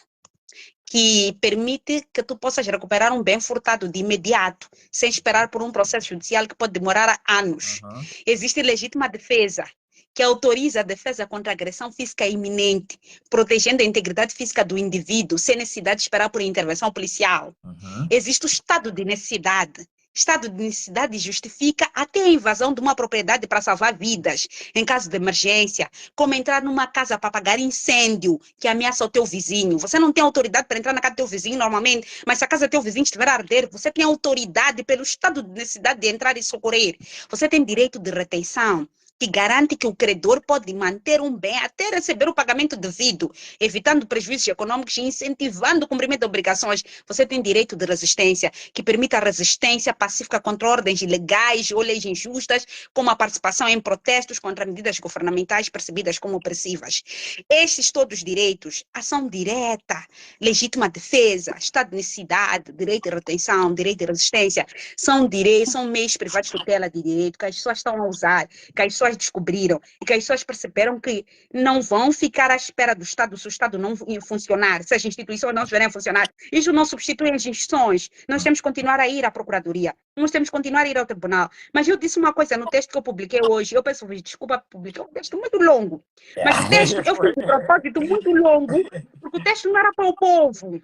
que permite que tu possas recuperar um bem furtado de imediato, sem esperar por um processo judicial que pode demorar anos. Uhum. Existe legítima defesa, que autoriza a defesa contra agressão física iminente, protegendo a integridade física do indivíduo, sem necessidade de esperar por intervenção policial. Uhum. Existe o estado de necessidade. Estado de necessidade justifica até a invasão de uma propriedade para salvar vidas, em caso de emergência, como entrar numa casa para apagar incêndio que ameaça o teu vizinho. Você não tem autoridade para entrar na casa do teu vizinho normalmente, mas se a casa do teu vizinho estiver a arder, você tem autoridade pelo estado de necessidade de entrar e socorrer. Você tem direito de retenção, que garante que o credor pode manter um bem até receber o pagamento devido, evitando prejuízos econômicos e incentivando o cumprimento de obrigações. Você tem direito de resistência, que permite a resistência pacífica contra ordens ilegais ou leis injustas, como a participação em protestos contra medidas governamentais percebidas como opressivas. Estes todos direitos, ação direta, legítima defesa, estado de necessidade, direito de retenção, direito de resistência, são direitos, são meios privados de tutela de direito que as pessoas estão a usar, que as pessoas descobriram e que as pessoas perceberam que não vão ficar à espera do Estado se o Estado não funcionar, se as instituições não estiverem a funcionar. Isso não substitui as instituições. Nós temos que continuar a ir à Procuradoria, nós temos que continuar a ir ao Tribunal. Mas eu disse uma coisa no texto que eu publiquei hoje, eu peço desculpa, publiquei um texto muito longo, mas o texto eu fiz de propósito muito longo, porque o texto não era para o povo.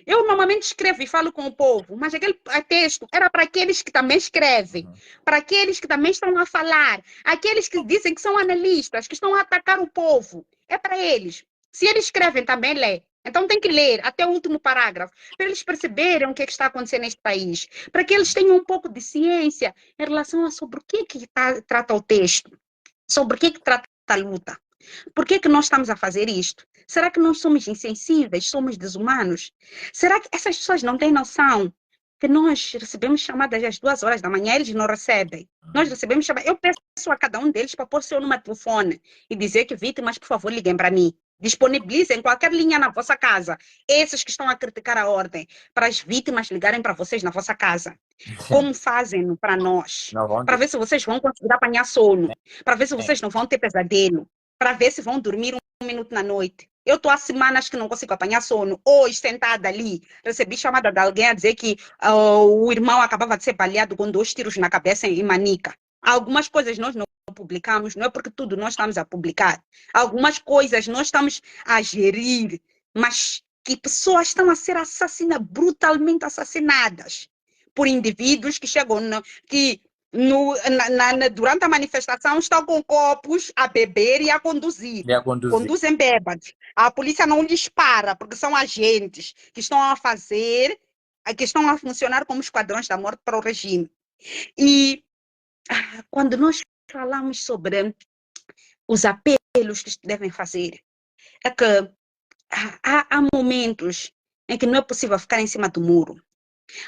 Eu normalmente escrevo e falo com o povo, mas aquele texto era para aqueles que também escrevem, para aqueles que também estão a falar, aqueles que dizem que são analistas, que estão a atacar o povo. É para eles. Se eles escrevem, também lê. Então tem que ler até o último parágrafo, para eles perceberem o que está acontecendo neste país, para que eles tenham um pouco de ciência em relação a sobre o que trata o texto, sobre o que trata a luta. Por que nós estamos a fazer isto? Será que nós somos insensíveis? Somos desumanos? Será que essas pessoas não têm noção que nós recebemos chamadas às 2 horas da manhã, eles não recebem? Nós recebemos chamadas. Eu peço a cada um deles para pôr seu número de telefone e dizer que vítimas, por favor, liguem para mim. Disponibilizem qualquer linha na vossa casa. Esses que estão a criticar a ordem, para as vítimas ligarem para vocês na vossa casa. Como fazem para nós? Para ver se vocês vão conseguir apanhar sono. Para ver se vocês não vão ter pesadelo. Para ver se vão dormir um minuto na noite. Eu estou há semanas que não consigo apanhar sono. Hoje, sentada ali, recebi chamada de alguém a dizer que o irmão acabava de ser baleado com 2 tiros na cabeça em Manica. Algumas coisas nós não publicamos, não é porque tudo nós estamos a publicar. Algumas coisas nós estamos a gerir, mas que pessoas estão a ser assassinadas, brutalmente assassinadas, por indivíduos que chegam, que durante a manifestação estão com copos a beber e a conduzir. E a conduzir. Conduzem bêbados. A polícia não lhes para, porque são agentes que estão a fazer, que estão a funcionar como esquadrões da morte para o regime. E quando nós falamos sobre os apelos que devem fazer, é que há momentos em que não é possível ficar em cima do muro.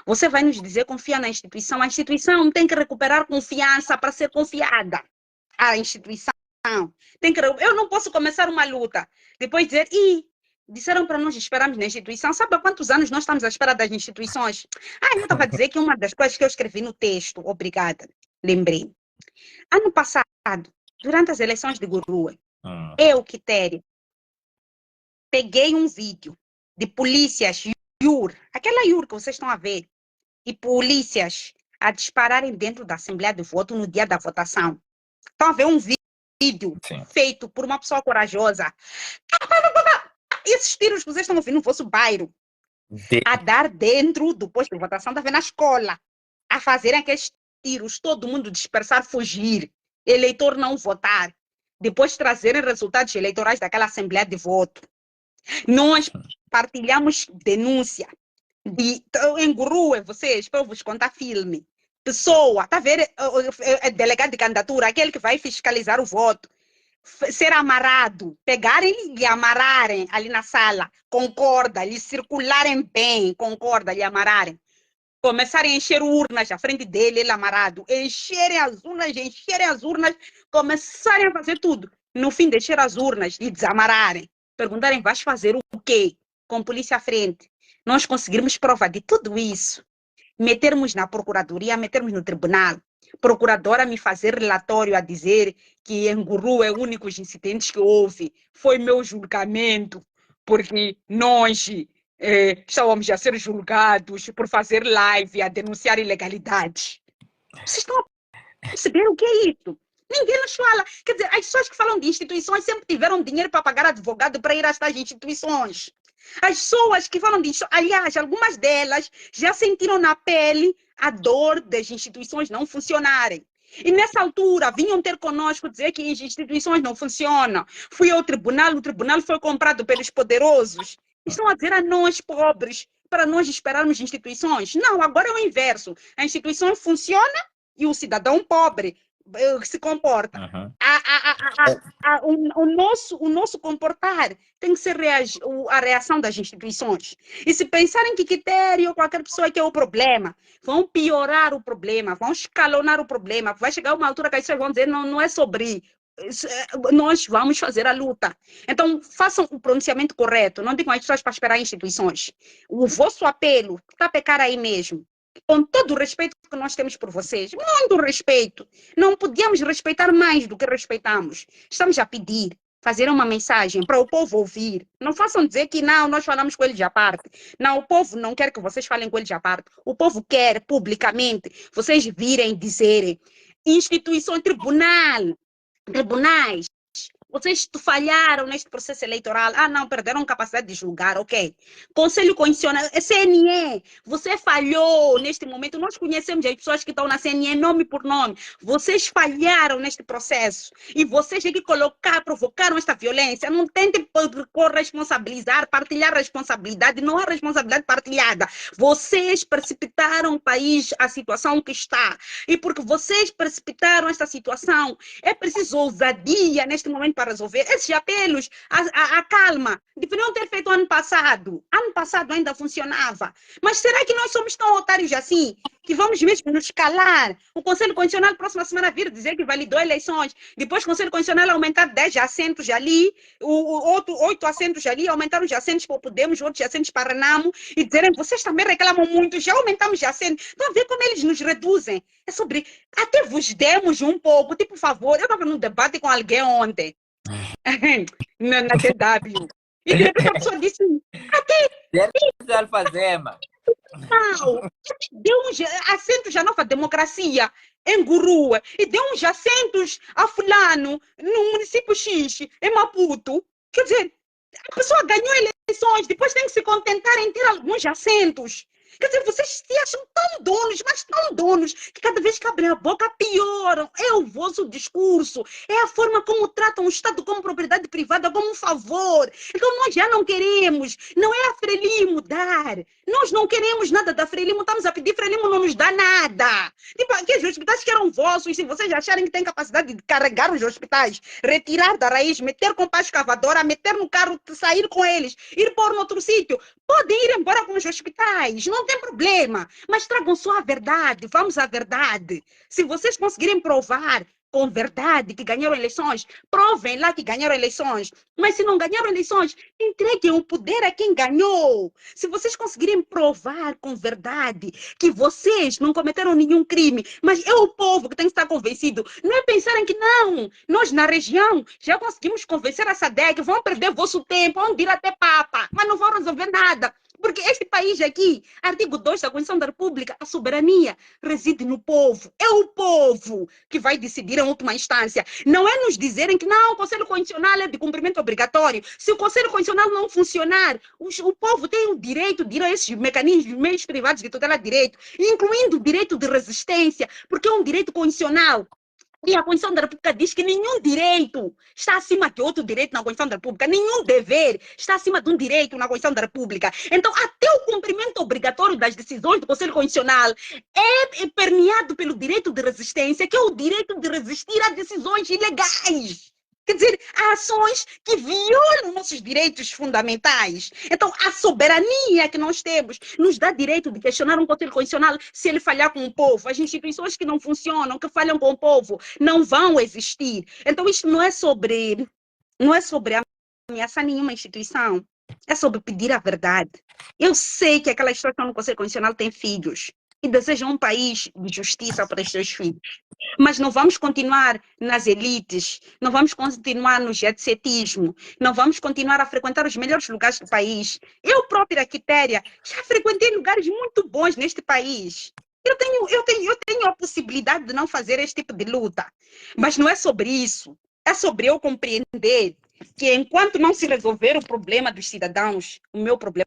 Você vai nos dizer confiar na instituição. A instituição tem que recuperar confiança para ser confiada. A instituição tem que... Eu não posso começar uma luta, depois dizer, disseram para nós esperarmos na instituição. Sabe há quantos anos nós estamos à espera das instituições? Eu estava a dizer que uma das coisas que eu escrevi no texto, obrigada, lembrei. Ano passado, durante as eleições de Gurue, eu, Quitéria, peguei um vídeo de polícias aquela IUR que vocês estão a ver, e polícias a dispararem dentro da Assembleia de Voto no dia da votação. Estão a ver um vídeo feito por uma pessoa corajosa. Esses tiros que vocês estão ouvindo no vosso bairro, a dar dentro do posto de votação, está vendo na escola, a fazerem aqueles tiros, todo mundo dispersar, fugir, eleitor não votar, depois trazerem resultados eleitorais daquela Assembleia de Voto. Nós partilhamos denúncia em Gurue, vocês, para eu vos contar filme. Pessoa, está a ver, delegado de candidatura, aquele que vai fiscalizar o voto, ser amarrado, pegarem e amarrarem ali na sala, concorda, lhe circularem bem, concorda, lhe amarrarem. começarem a encher urnas à frente dele, ele amarrado, encherem as urnas, começarem a fazer tudo. No fim de encher as urnas e desamarrarem, perguntarem, vais fazer o quê? Com polícia à frente. Nós conseguirmos prova de tudo isso, metermos na procuradoria, metermos no tribunal, procuradora me fazer relatório a dizer que em Guru é o único incidentes que houve, foi meu julgamento, porque nós estávamos a ser julgados por fazer live, a denunciar ilegalidades. Vocês estão a perceber o que é isso? Ninguém nos fala. Quer dizer, as pessoas que falam de instituições sempre tiveram dinheiro para pagar advogado para ir a estas instituições. As pessoas que falam disso, aliás, algumas delas já sentiram na pele a dor das instituições não funcionarem. E nessa altura vinham ter conosco dizer que as instituições não funcionam. Fui ao tribunal, o tribunal foi comprado pelos poderosos. Estão a dizer a nós, pobres, para nós esperarmos instituições. Não, agora é o inverso. A instituição funciona e o cidadão pobre se comporta. Uhum. O nosso comportar tem que ser a reação das instituições. E se pensarem que critério ou qualquer pessoa que é o problema, vão piorar o problema, vão escalonar o problema. Vai chegar uma altura que as pessoas vão dizer, não, não é sobre... Nós vamos fazer a luta. Então, façam o pronunciamento correto. Não digam às pessoas para esperar instituições. O vosso apelo está a pecar aí mesmo. Com todo o respeito que nós temos por vocês, muito respeito. Não podíamos respeitar mais do que respeitamos. Estamos a pedir, fazer uma mensagem para o povo ouvir. Não façam dizer que não, nós falamos com eles à parte. Não, o povo não quer que vocês falem com eles à parte. O povo quer, publicamente, vocês virem dizerem. Instituição, tribunais, vocês falharam neste processo eleitoral. Ah, não, perderam capacidade de julgar, ok. Conselho Constitucional, CNE, você falhou neste momento. Nós conhecemos as pessoas que estão na CNE, nome por nome. Vocês falharam neste processo. E vocês têm que provocaram esta violência. Não tentem corresponsabilizar, partilhar responsabilidade. Não há responsabilidade partilhada. Vocês precipitaram o país, a situação que está. E porque vocês precipitaram esta situação, é preciso ousadia neste momento para resolver. Esses apelos, a calma, deveriam ter feito ano passado. Ano passado ainda funcionava. Mas será que nós somos tão otários assim? Que vamos mesmo nos calar? O Conselho Constitucional, próxima semana, vir dizer que validou eleições. Depois o Conselho Constitucional aumentar 10 assentos ali, 8 assentos ali, aumentaram os assentos para o Podemos, outros assentos para Renamo, e dizerem, vocês também reclamam muito, já aumentamos de assentos. Estão a ver como eles nos reduzem? É sobre... Até vos demos um pouco, tipo, por favor, eu estava num debate com alguém ontem, na TW, e de repente a pessoa disse, Deve Alfazema. não, deu uns assentos à nova democracia em Guru, e deu uns assentos a fulano no município X, em Maputo. Quer dizer, a pessoa ganhou eleições, depois tem que se contentar em ter alguns assentos. Quer dizer, vocês se acham tão donos, mas tão donos, que cada vez que abrem a boca pioram. É o vosso discurso, é a forma como tratam o Estado como propriedade privada, como um favor. Então nós já não queremos, não é a Frelimo mudar. Nós não queremos nada da Frelimo, estamos a pedir, Frelimo não nos dá nada. Tipo, aqui os hospitais que eram vossos, se vocês acharem que têm capacidade de carregar os hospitais, retirar da raiz, meter com pá escavadora, meter no carro, sair com eles, ir pôr no outro sítio, podem ir embora com os hospitais, não tem problema, mas tragam só a verdade, vamos à verdade. Se vocês conseguirem provar com verdade que ganharam eleições, provem lá que ganharam eleições, mas se não ganharam eleições, entreguem o poder a quem ganhou. Se vocês conseguirem provar com verdade que vocês não cometeram nenhum crime, mas é o povo que tem que estar convencido, não é pensarem que não, nós na região já conseguimos convencer a SADC, vão perder vosso tempo, vão vir até Papa, mas não vão resolver nada. Porque este país aqui, artigo 2 da Constituição da República, a soberania reside no povo. É o povo que vai decidir em última instância. Não é nos dizerem que não, o Conselho Constitucional é de cumprimento obrigatório. Se o Conselho Constitucional não funcionar, o povo tem o direito de ir a esses mecanismos, meios privados de tutela de direito, incluindo o direito de resistência, porque é um direito constitucional. E a Constituição da República diz que nenhum direito está acima de outro direito na Constituição da República, nenhum dever está acima de um direito na Constituição da República. Então, até o cumprimento obrigatório das decisões do Conselho Constitucional é permeado pelo direito de resistência, que é o direito de resistir a decisões ilegais. Quer dizer, há ações que violam nossos direitos fundamentais. Então, a soberania que nós temos nos dá direito de questionar um Conselho Constitucional se ele falhar com o povo. As instituições que não funcionam, que falham com o povo, não vão existir. Então, isto não é sobre ameaçar nenhuma instituição. É sobre pedir a verdade. Eu sei que aquela instituição no Conselho Constitucional tem filhos e deseja um país de justiça para os seus filhos. Mas não vamos continuar nas elites, não vamos continuar no jet-setismo, não vamos continuar a frequentar os melhores lugares do país. Eu própria, Quitéria, já frequentei lugares muito bons neste país. Eu tenho a possibilidade de não fazer este tipo de luta. Mas não é sobre isso. É sobre eu compreender que enquanto não se resolver o problema dos cidadãos, o meu problema.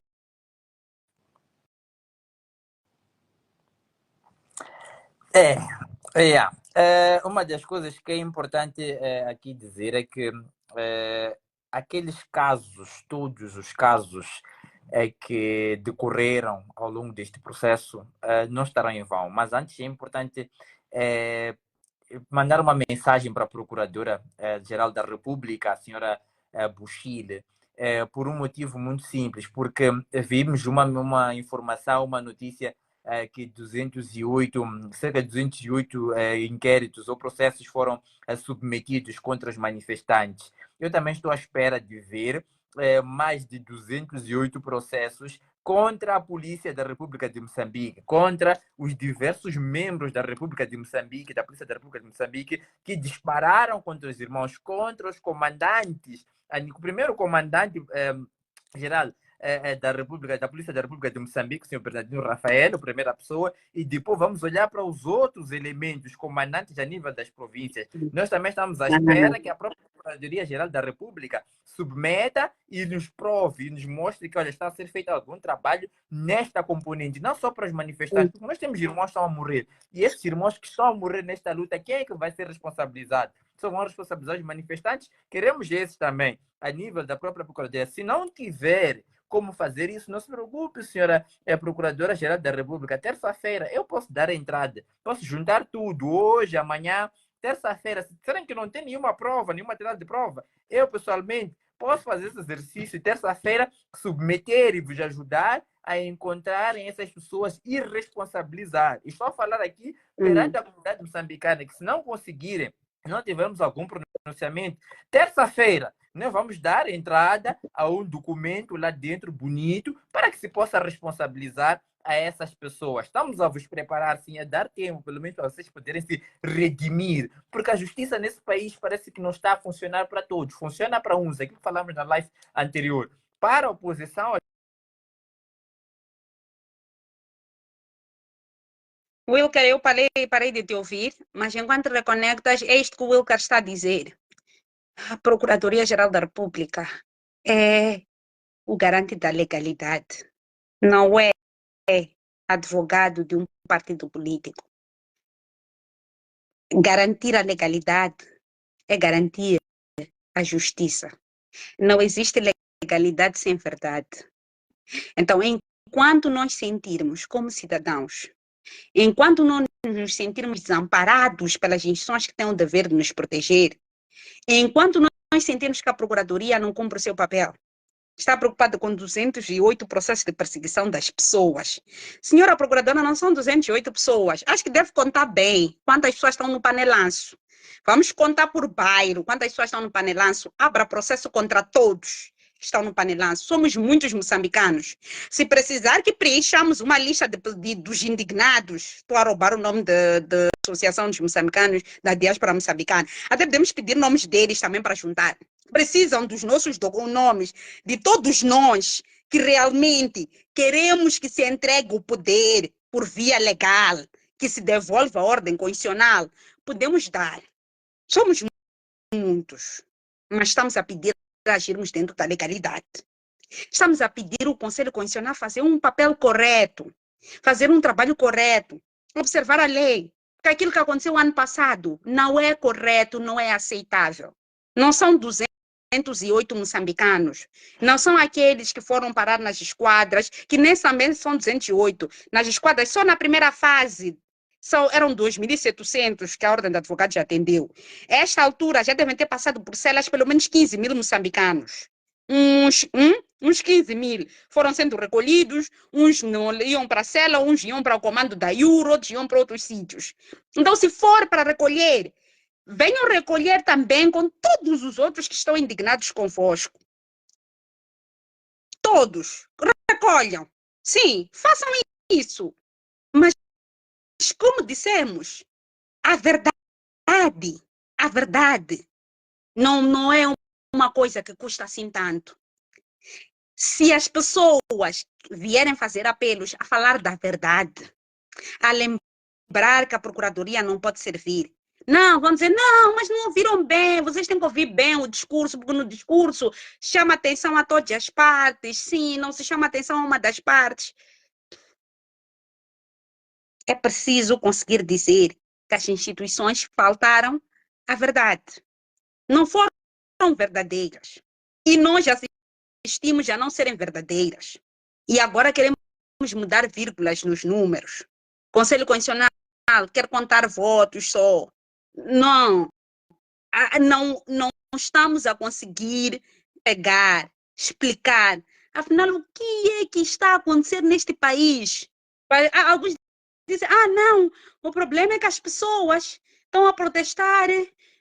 Uma das coisas que é importante aqui dizer é que aqueles casos, todos os casos que decorreram ao longo deste processo não estarão em vão. Mas antes é importante mandar uma mensagem para a Procuradora-Geral da República, a senhora Buchile, por um motivo muito simples, porque vimos uma informação, uma notícia que cerca de 208 inquéritos ou processos foram submetidos contra os manifestantes. Eu também estou à espera de ver mais de 208 processos contra a Polícia da República de Moçambique, contra os diversos membros da República de Moçambique, da Polícia da República de Moçambique, que dispararam contra os irmãos, contra os comandantes. O primeiro comandante geral da Polícia da República de Moçambique, o senhor Bernardino Rafael, a primeira pessoa, e depois vamos olhar para os outros elementos, comandantes a nível das províncias. Nós também estamos à espera que a própria Procuradoria-Geral da República submeta e nos prove, e nos mostre que, olha, está a ser feito algum trabalho nesta componente, não só para os manifestantes, porque nós temos irmãos que estão a morrer, e esses irmãos que estão a morrer nesta luta, quem é que vai ser responsabilizado? Só vão responsabilizar os manifestantes? Queremos esses também, a nível da própria Procuradoria. Se não tiver como fazer isso, não se preocupe, senhora Procuradora-Geral da República. Terça-feira eu posso dar a entrada, posso juntar tudo, hoje, amanhã, terça-feira. Será que não tem nenhuma prova, nenhuma atividade de prova? Eu, pessoalmente, posso fazer esse exercício terça-feira, submeter e vos ajudar a encontrarem essas pessoas e responsabilizar. E só falar aqui perante a comunidade moçambicana que, se não conseguirem, não tivermos algum pronunciamento, terça-feira nós vamos dar entrada a um documento lá dentro bonito para que se possa responsabilizar a essas pessoas. Estamos a vos preparar, sim, a dar tempo, pelo menos para vocês poderem se redimir, porque a justiça nesse país parece que não está a funcionar para todos, funciona para uns, aquilo que falamos na live anterior. Para a oposição, Wilker, eu parei de te ouvir, mas enquanto reconectas, é isto que o Wilker está a dizer. A Procuradoria-Geral da República é o garante da legalidade, não é advogado de um partido político. Garantir a legalidade é garantir a justiça. Não existe legalidade sem verdade. Então, enquanto nós sentirmos como cidadãos, enquanto não nos sentirmos desamparados pelas instituições que têm o dever de nos proteger, enquanto nós sentirmos que a Procuradoria não cumpre o seu papel, está preocupada com 208 processos de perseguição das pessoas. Senhora Procuradora, não são 208 pessoas. Acho que deve contar bem quantas pessoas estão no panelanço. Vamos contar por bairro quantas pessoas estão no panelanço. Abra processo contra todos que estão no panelanço. Somos muitos moçambicanos. Se precisar que preenchamos uma lista dos indignados, estou a roubar o nome da Associação dos Moçambicanos, da Diáspora Moçambicana, até podemos pedir nomes deles também para juntar. Precisam dos nossos nomes, de todos nós que realmente queremos que se entregue o poder por via legal, que se devolva a ordem constitucional. Podemos dar. Somos muitos, mas estamos a pedir agirmos dentro da legalidade. Estamos a pedir o Conselho Constitucional fazer um papel correto, fazer um trabalho correto, observar a lei. Porque aquilo que aconteceu ano passado não é correto, não é aceitável. Não são 208 moçambicanos, não são aqueles que foram parar nas esquadras, que nessa mesma são 208. Nas esquadras, só na primeira fase, eram 2.700 que a Ordem de Advogados já atendeu. A esta altura já devem ter passado por celas pelo menos 15 mil moçambicanos. Uns 15 mil foram sendo recolhidos, uns não iam para a cela, uns iam para o comando da Euro, outros iam para outros sítios. Então, se for para recolher, venham recolher também com todos os outros que estão indignados convosco. Todos. Recolham. Sim, façam isso. Mas, como dissemos, a verdade não é uma coisa que custa assim tanto. Se as pessoas vierem fazer apelos a falar da verdade, a lembrar que a Procuradoria não pode servir, não, vão dizer, não, mas não ouviram bem, vocês têm que ouvir bem o discurso, porque no discurso chama atenção a todas as partes, sim, não se chama atenção a uma das partes. É preciso conseguir dizer que as instituições faltaram à verdade. Não foram verdadeiras. E nós assistimos a não serem verdadeiras. E agora queremos mudar vírgulas nos números. O Conselho Constitucional quer contar votos só. Não estamos a conseguir pegar, explicar. Afinal, o que é que está a acontecer neste país? Alguns dizem, não, o problema é que as pessoas estão a protestar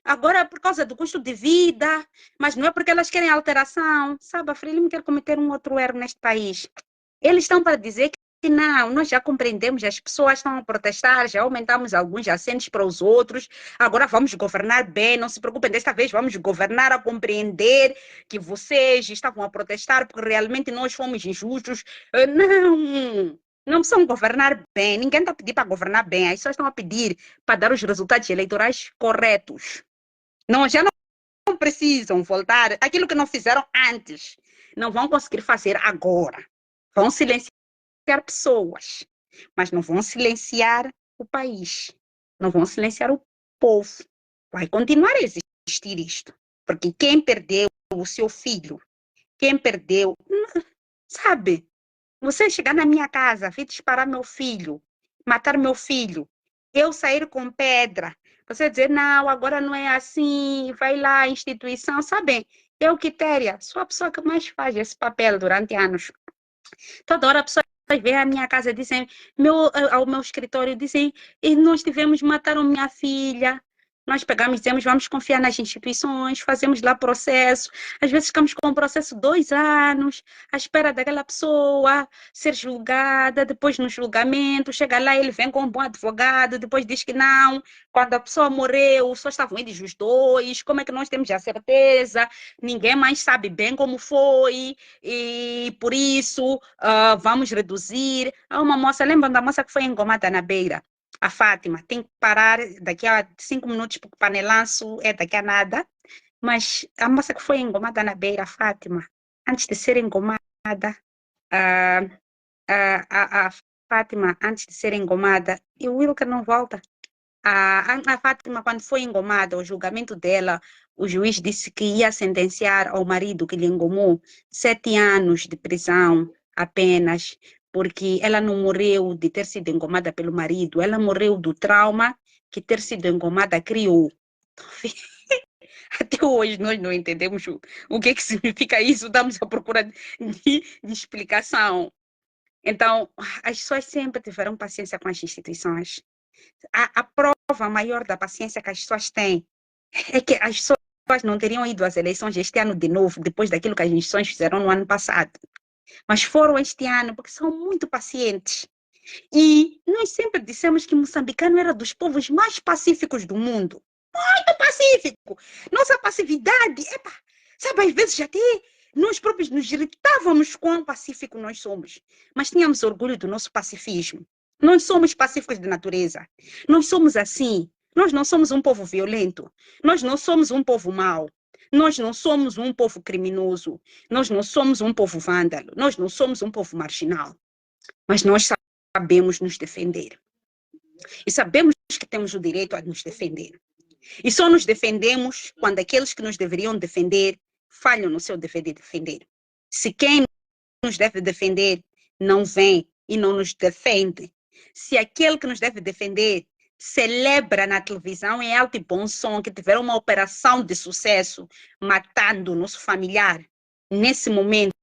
agora por causa do custo de vida, mas não é porque elas querem alteração. Sabe, a Frelimo quer cometer um outro erro neste país. Eles estão para dizer que não, nós já compreendemos, as pessoas estão a protestar, já aumentamos alguns assentos para os outros, agora vamos governar bem, não se preocupem, desta vez vamos governar a compreender que vocês estavam a protestar porque realmente nós fomos injustos. Não precisam governar bem, ninguém está a pedir para governar bem, as pessoas estão a pedir para dar os resultados eleitorais corretos. Não, já não precisam voltar, aquilo que não fizeram antes, não vão conseguir fazer agora. Vão silenciar pessoas, mas não vão silenciar o país, não vão silenciar o povo. Vai continuar a existir isto, porque quem perdeu o seu filho, quem perdeu, sabe, você chegar na minha casa, vir disparar meu filho, matar meu filho, eu sair com pedra, você dizer, não, agora não é assim, vai lá a instituição, sabe? Eu, Quitéria, sou a pessoa que mais faz esse papel durante anos. Toda hora a pessoa vem à minha casa e dizem, ao meu escritório, dizem, e nós tivemos, mataram minha filha. Nós pegamos e dizemos, vamos confiar nas instituições, fazemos lá processo. Às vezes ficamos com o processo 2 anos, à espera daquela pessoa ser julgada, depois no julgamento, chega lá, ele vem com um bom advogado, depois diz que não. Quando a pessoa morreu, só estavam eles os dois, como é que nós temos a certeza? Ninguém mais sabe bem como foi, e por isso vamos reduzir. Há uma moça, lembram da moça que foi engomada na beira? A Fátima, tem que parar daqui a 5 minutos, porque panelanço é daqui a nada. Mas a moça que foi engomada na beira, a Fátima, antes de ser engomada, a Fátima, antes de ser engomada, e o Wilker não volta. A Fátima, quando foi engomada, o julgamento dela, o juiz disse que ia sentenciar ao marido que lhe engomou 7 anos de prisão apenas, porque ela não morreu de ter sido engomada pelo marido, ela morreu do trauma que ter sido engomada criou. Até hoje nós não entendemos o que significa isso, estamos à procura de explicação. Então, as pessoas sempre tiveram paciência com as instituições. A prova maior da paciência que as pessoas têm é que as pessoas não teriam ido às eleições este ano de novo, depois daquilo que as instituições fizeram no ano passado. Mas foram este ano porque são muito pacientes. E nós sempre dissemos que moçambicano era dos povos mais pacíficos do mundo. Muito pacífico. Nossa passividade, sabe, às vezes até nós próprios nos irritávamos quão pacífico nós somos. Mas tínhamos orgulho do nosso pacifismo. Nós somos pacíficos de natureza. Nós somos assim. Nós não somos um povo violento. Nós não somos um povo mau. Nós não somos um povo criminoso. Nós não somos um povo vândalo. Nós não somos um povo marginal. Mas nós sabemos nos defender. E sabemos que temos o direito a nos defender. E só nos defendemos quando aqueles que nos deveriam defender falham no seu dever de defender. Se quem nos deve defender não vem e não nos defende, se aquele que nos deve defender celebra na televisão em alto e bom som que tiveram uma operação de sucesso matando o nosso familiar. Nesse momento,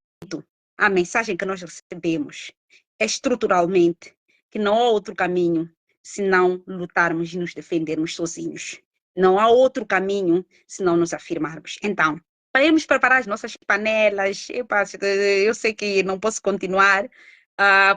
a mensagem que nós recebemos é estruturalmente que não há outro caminho senão lutarmos e nos defendermos sozinhos. Não há outro caminho senão nos afirmarmos. Então, para irmos preparar as nossas panelas, eu sei que não posso continuar,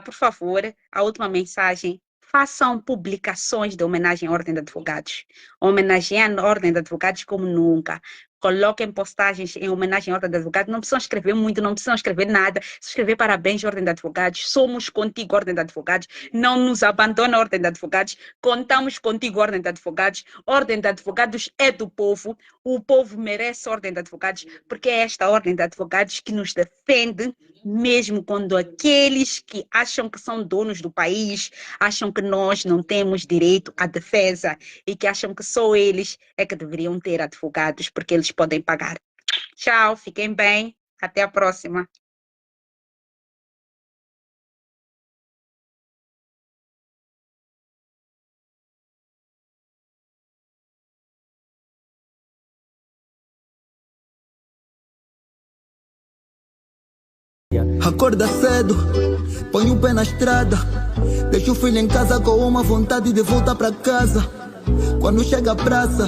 por favor, a última mensagem, façam publicações de homenagem à Ordem de Advogados, homenageando a Ordem de Advogados como nunca. Coloquem postagens em homenagem à Ordem de Advogados, não precisam escrever muito, não precisam escrever nada, se escrever parabéns, Ordem de Advogados, somos contigo, Ordem de Advogados, não nos abandona, Ordem de Advogados, contamos contigo, Ordem de Advogados, Ordem de Advogados é do povo, o povo merece Ordem de Advogados, porque é esta Ordem de Advogados que nos defende, mesmo quando aqueles que acham que são donos do país, acham que nós não temos direito à defesa e que acham que só eles é que deveriam ter advogados, porque eles podem pagar. Tchau, fiquem bem, até a próxima. Acorda cedo, põe o pé na estrada, deixa o filho em casa com uma vontade de voltar pra casa. Quando chega a praça,